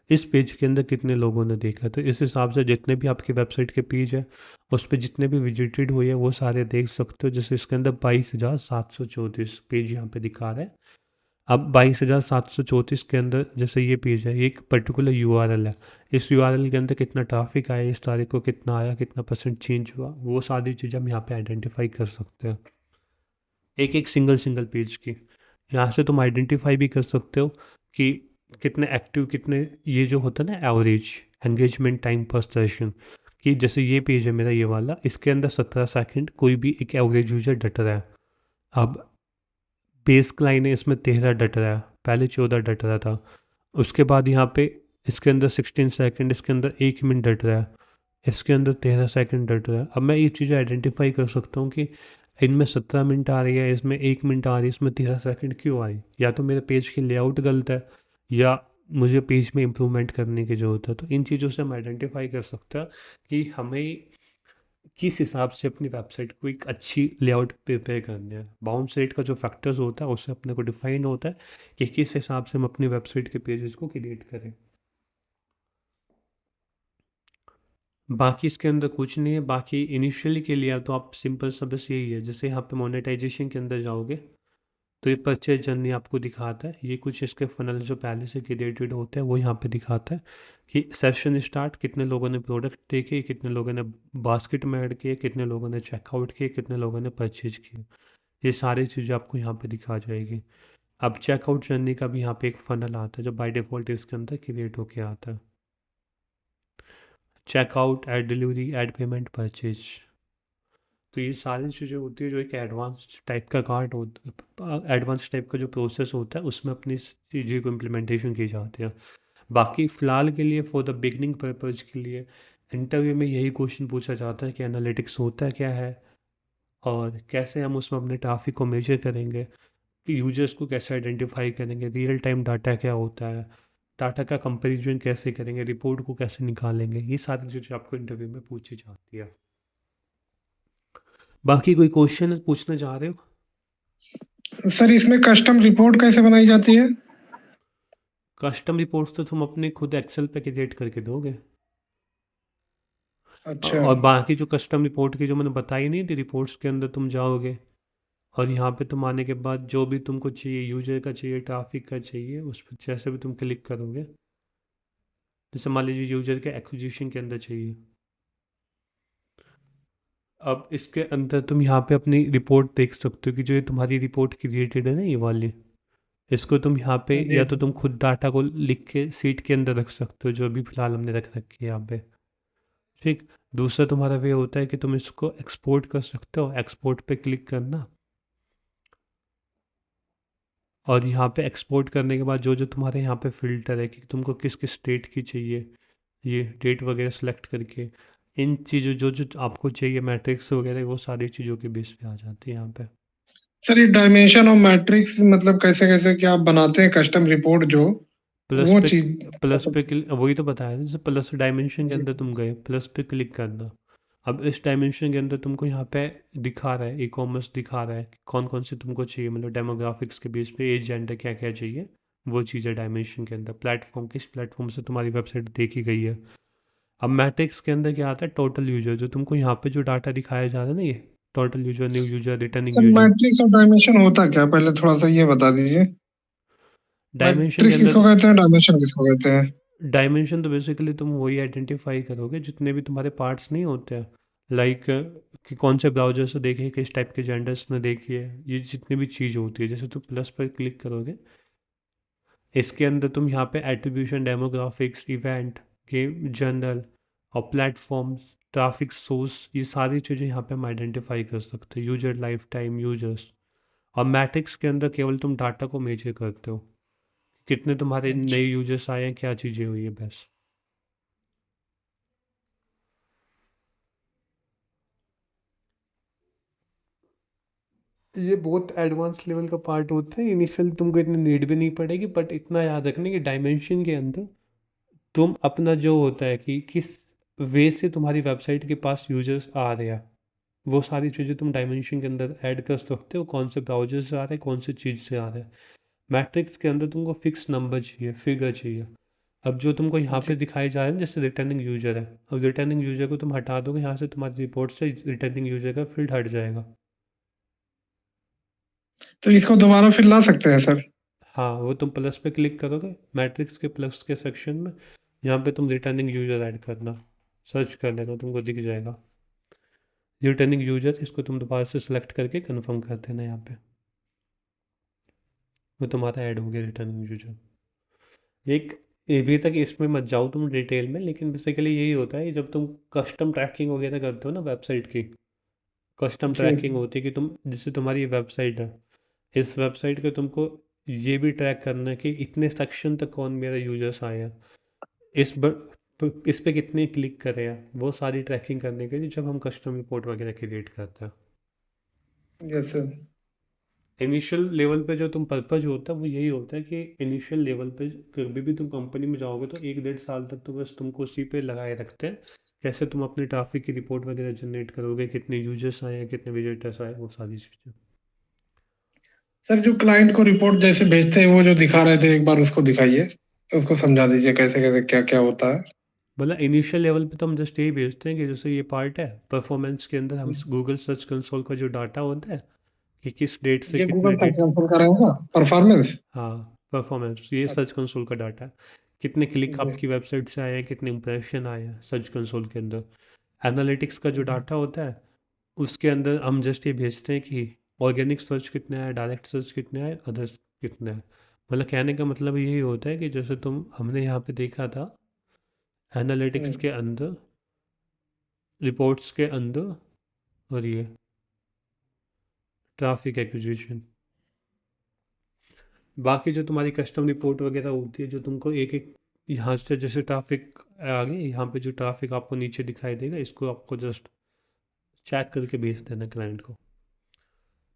इस पेज के अंदर कितने लोगों ने देखा। तो इस हिसाब से जितने भी आपकी वेबसाइट के पेज है उस पर जितने भी विजिटेड हुए हैं वो सारे देख सकते हो। जैसे इसके अंदर 22,734 पेज यहाँ पे दिखा रहा है। अब 22,734 के अंदर जैसे ये पेज है, ये एक पर्टिकुलर यूआरएल है, इस यूआरएल के अंदर कितना ट्रैफिक आया, इस तारीख को कितना आया, कितना % चेंज हुआ, वो सारी चीज़ें हम यहाँ पे आइडेंटिफाई कर सकते हैं एक एक सिंगल पेज की। यहाँ से तुम आइडेंटिफाई भी कर सकते हो कि कितने एक्टिव, कितने ये जो होता है ना एवरेज एंगेजमेंट टाइम पर सेशन, कि जैसे ये पेज है मेरा ये वाला, इसके अंदर 17 सेकंड कोई भी एक एवरेज यूजर डट रहा है। अब बेस लाइन है इसमें 13 डट रहा है, पहले 14 डट रहा था। उसके बाद यहाँ पे इसके अंदर 16 सेकंड, इसके अंदर 1 मिनट डट रहा है, इसके अंदर 13 सेकंड डट रहा है। अब मैं ये चीज़ें आइडेंटिफाई कर सकता हूँ कि इनमें 17 मिनट आ रही है, इसमें 1 मिनट आ रही है, इसमें 13 सेकंड क्यों आई। या तो मेरे पेज की लेआउट गलत है, या मुझे पेज में इम्प्रूवमेंट करने की ज़रूरत है। तो इन चीज़ों से हम आइडेंटिफाई कर सकते हैं कि हमें किस हिसाब से अपनी वेबसाइट को एक अच्छी लेआउट प्रिपेयर करनी है। बाउंस रेट का जो फैक्टर्स होता है उससे अपने को डिफाइन होता है कि किस हिसाब से हम अपनी वेबसाइट के पेजेस को क्रिएट करें। बाकी इसके अंदर कुछ नहीं है। बाकी इनिशियली के लिए तो आप सिंपल सा बस यही है, जैसे यहाँ पे मोनेटाइजेशन के अंदर जाओगे तो ये परचेज जर्नी आपको दिखाता है। ये कुछ इसके फनल जो पहले से क्रिएटेड होते हैं वो यहाँ पे दिखाता है कि सेशन स्टार्ट, कितने लोगों ने प्रोडक्ट देखे, कितने लोगों ने बास्केट में ऐड किए, कितने लोगों ने चेकआउट किए, कितने लोगों ने परचेज किए। ये सारी चीज़ें आपको यहाँ पे दिखा जाएगी। अब चेकआउट जर्नी का भी यहाँ पे एक फनल आता है जो बाय डिफ़ॉल्ट इसके अंदर क्रिएट होके आता है। Checkout, add delivery, add payment, purchase, तो ये सारी चीज़ें होती है जो एक एडवांस टाइप का कार्ड होता है, एडवांस टाइप का जो प्रोसेस होता है उसमें अपनी चीज़ों को इम्प्लीमेंटेशन की जाती है। बाकी फ़िलहाल के लिए फॉर द बिगनिंग पर्पज़ के लिए इंटरव्यू में यही क्वेश्चन पूछा जाता है कि एनालिटिक्स होता क्या है और कैसे हम उसमें अपने ट्रैफिक को मेजर करेंगे, कि यूजर्स को कैसे आइडेंटिफाई करेंगे, रियल टाइम डाटा क्या होता है, डाटा का कंपैरिजन कैसे करेंगे, रिपोर्ट को कैसे निकालेंगे, ये सारी चीज़ें आपको इंटरव्यू में पूछी जाती है। बाकी कोई क्वेश्चन पूछना चाह रहे हो? सर इसमें कस्टम रिपोर्ट कैसे बनाई जाती है? कस्टम रिपोर्ट्स तो तुम अपने खुद एक्सेल पे क्रिएट करके दोगे। अच्छा और बाकी जो कस्टम रिपोर्ट की जो मैंने बताई नहीं थी, रिपोर्ट्स के अंदर तुम जाओगे और यहाँ पे तुम आने के बाद जो भी तुमको चाहिए, यूजर का चाहिए, ट्रैफिक का चाहिए, उस पर जैसे भी तुम क्लिक करोगे, जैसे मान लीजिए यूजर के एक्विजिशन के अंदर चाहिए, अब इसके अंदर तुम यहाँ पे अपनी रिपोर्ट देख सकते हो कि जो ये तुम्हारी रिपोर्ट क्रिएटेड है ना, ये वाली, इसको तुम यहाँ पे जी या तो तुम खुद डाटा को लिख के सीट के अंदर रख सकते हो, जो अभी फ़िलहाल हमने रख रखी है यहाँ पे। ठीक। दूसरा तुम्हारा वे होता है कि तुम इसको एक्सपोर्ट कर सकते हो, एक्सपोर्ट पे क्लिक करना और यहाँ पे एक्सपोर्ट करने के बाद जो जो तुम्हारे यहाँ पे फ़िल्टर है कि तुमको किस किस स्टेट की चाहिए, ये डेट वगैरह सेलेक्ट करके इन चीज़ों जो जो आपको चाहिए, मैट्रिक्स वगैरह, वो सारी चीज़ों के बेस पे आ जाती है यहाँ पे। सर, ये डायमेंशन और मैट्रिक्स मतलब कैसे कैसे क्या आप बनाते हैं कस्टम रिपोर्ट जो प्लस वो पे चीज? प्लस पे वही तो बताया था, जैसे प्लस डायमेंशन के जी अंदर तुम गए, प्लस पे क्लिक करना। अब इस डायमेंशन के अंदर तुमको यहाँ पे दिखा रहा है, ई कॉमर्स दिखा रहा है कि कौन कौन से तुमको चाहिए, मतलब डेमोग्राफिक्स के बेस पे एज जेंडर क्या क्या चाहिए, वो चीज़ है डायमेंशन के अंदर। प्लेटफॉर्म, किस प्लेटफॉर्म से तुम्हारी वेबसाइट देखी गई है। अब मैट्रिक्स के अंदर क्या आता है, टोटल यूजर, जो तुमको यहाँ पे जो डाटा दिखाया जा रहा है ना, ये total user, new user, returning sir, user. Matrix और डायमेंशन होता क्या, पहले थोड़ा सा ये बता दीजिए। डायमेंशन के मैट्रिक्स अंदर किसको कहते हैं, डायमेंशन किसको कहते हैं? डायमेंशन तो बेसिकली तुम वही आइडेंटिफाई करोगे जितने भी तुम्हारे पार्ट्स नहीं होते हैं, लाइक कि कौन से ब्राउजर से देखे, किस टाइप के जेंडर्स ने देखी है, ये जितनी भी चीज़ होती है। जैसे तुम प्लस पर क्लिक करोगे, इसके अंदर तुम यहाँ पे attribution, demographics, event, game, general और प्लेटफॉर्म्स, ट्रैफिक सोर्स, ये सारी चीज़ें यहाँ पे हम आइडेंटिफाई कर सकते हैं, यूजर लाइफ टाइम, यूजर्स। और मैट्रिक्स के अंदर केवल तुम डाटा को मेजर करते हो, कितने तुम्हारे नए यूजर्स आए हैं, क्या चीज़ें हुई है, बस। ये बहुत एडवांस लेवल का पार्ट होता है, इनिशियल तुमको इतनी नीड भी नहीं पड़ेगी, बट इतना याद रखने कि डायमेंशन के अंदर तुम अपना जो होता है कि किस वे से तुम्हारी वेबसाइट के पास यूजर्स आ रहे हैं, वो सारी चीज़ें तुम डायमेंशन के अंदर ऐड कर सकते हो, कौन से ब्राउजर से आ रहे हैं, कौन से चीज़ से आ रहे हैं। मैट्रिक्स के अंदर तुमको फिक्स नंबर चाहिए, फिगर चाहिए। अब जो तुमको यहाँ पे दिखाई जा रहा है, जैसे रिटर्निंग यूजर है, अब रिटर्निंग यूजर को तुम हटा दोगे यहाँ से, तुम्हारी रिपोर्ट से रिटर्निंग यूजर का फील्ड हट जाएगा। तो इसको दोबारा फिर ला सकते हैं सर? हाँ, वो तुम प्लस पे क्लिक करोगे, मैट्रिक्स के प्लस के सेक्शन में, यहाँ पे तुम रिटर्निंग यूजर ऐड करना, सर्च कर लेना, तुमको दिख जाएगा रिटर्निंग यूजर। इसको तुम दोबारा से सिलेक्ट करके कंफर्म कर देना, यहाँ पे वो तुम्हारा ऐड हो गया रिटर्निंग यूजर। एक अभी तक इसमें मत जाओ तुम डिटेल में, लेकिन बेसिकली यही होता है जब तुम कस्टम ट्रैकिंग वगैरह करते हो ना वेबसाइट की, कस्टम जी ट्रैकिंग होती है कि तुम, जैसे तुम्हारी वेबसाइट है, इस वेबसाइट के तुमको ये भी ट्रैक करना है कि इतने सेक्शन तक कौन मेरा यूजर्स आए हैं, इस पे कितने क्लिक करे हैं, वो सारी ट्रैकिंग करने के लिए जब हम कस्टम रिपोर्ट वगैरह क्रिएट करते हैं। Yes sir. इनिशियल लेवल पे जो तुम पर्पज होता है वो यही होता है कि इनिशियल लेवल पे कभी भी तुम कंपनी में जाओगे तो 1 डेढ़ साल तक तो बस तुमको उसी पे लगाए रखते हैं, कैसे तुम अपने ट्रैफिक की रिपोर्ट वगैरह जनरेट करोगे, कितने यूजर्स आए हैं, कितने विजिटर्स आए, वो सारी चीज़ें। सर, जो क्लाइंट को रिपोर्ट जैसे भेजते हैं वो जो दिखा रहे थे, एक बार उसको दिखाइए, तो उसको समझा दीजिए कैसे कैसे क्या क्या होता है। मतलब इनिशियल लेवल पे तो हम जस्ट यही भेजते हैं कि जैसे ये पार्ट है परफॉर्मेंस के अंदर, हम गूगल सर्च कंसोल का जो डाटा होता है कि किस डेट से ये कितने गूगल सर्च डेट। कंसोल का रहेगा परफॉर्मेंस? हाँ, परफॉर्मेंस, ये सर्च कंसोल का डाटा है, कितने क्लिक जी आपकी वेबसाइट से आए हैं, कितने इंप्रेशन आए हैं सर्च कंसोल के अंदर। एनालिटिक्स का जो डाटा होता है उसके अंदर हम जस्ट ये भेजते हैं कि ऑर्गेनिक सर्च कितने आए, डायरेक्ट सर्च कितने आए, अदर्स कितने आए। मतलब कहने का मतलब यही होता है कि जैसे हमने यहाँ पे देखा था एनालिटिक्स के अंदर, रिपोर्ट्स के अंदर, और ये ट्रैफिक एक्विजिशन, बाकी जो तुम्हारी कस्टम रिपोर्ट वगैरह होती है जो तुमको एक एक यहाँ से जैसे ट्रैफिक आ गई, यहाँ पे जो ट्रैफिक आपको नीचे दिखाई देगा, इसको आपको जस्ट चेक करके भेज देना क्लाइंट को।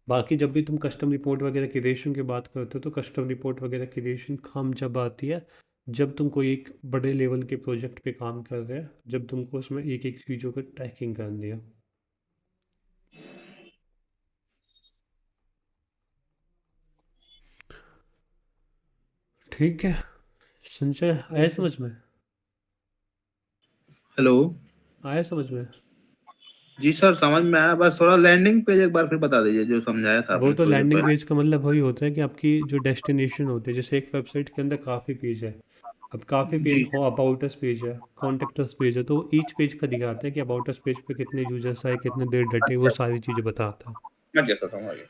बाकी जब भी तुम कस्टम रिपोर्ट वगैरह क्रिएशन की बात करते हो तो कस्टम रिपोर्ट वगैरह क्रिएशन काम जब आती है जब तुम कोई एक बड़े लेवल के प्रोजेक्ट पे काम कर रहे हैं, जब तुमको उसमें एक एक चीज़ों को ट्रैकिंग करनी है। ठीक है संजय, आया समझ में? हेलो। आया समझ में? जी सर, समझ में आया, बस थोड़ा लैंडिंग पेज एक बार फिर बता दीजिए जो समझाया था वो आपने तो थोड़ी देर लैंडिंग पहले। पेज का मतलब वही होता है कि आपकी जो डेस्टिनेशन होती है, जैसे एक वेबसाइट के अंदर काफ़ी पेज है। अब काफ़ी पेज जी हो, अबाउट अस पेज है, कॉन्टेक्ट अस पेज है, तो ईच पेज का दिखाता है कि अबाउट अस पेज पे कितने यूजर्स आए, कितने देर डटे, वो सारी चीज़ें बताता है। समझ गया सर, समझ गया।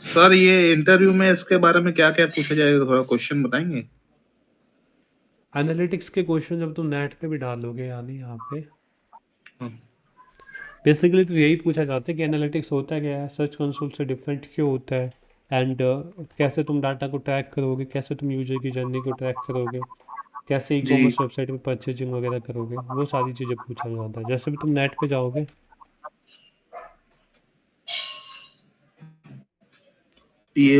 सर ये इंटरव्यू में इसके बारे में क्या क्या पूछा जाएगा, थोड़ा क्वेश्चन बताएंगे? एनालिटिक्स के क्वेश्चन जब तुम नेट पे भी डालोगे, यानी यहाँ पे हाँ। बेसिकली तो यही पूछा जाता है कि एनालिटिक्स होता क्या है, सर्च कंसोल से डिफरेंट क्यों होता है, एंड कैसे तुम डाटा को ट्रैक करोगे, कैसे तुम यूजर की जर्नी को ट्रैक करोगे, कैसे ई जी। कॉमर्स वेबसाइट पे परचेजिंग वगैरह करोगे, वो सारी चीज़ें पूछा जाता है। जैसे भी तुम नेट पे जाओगे ये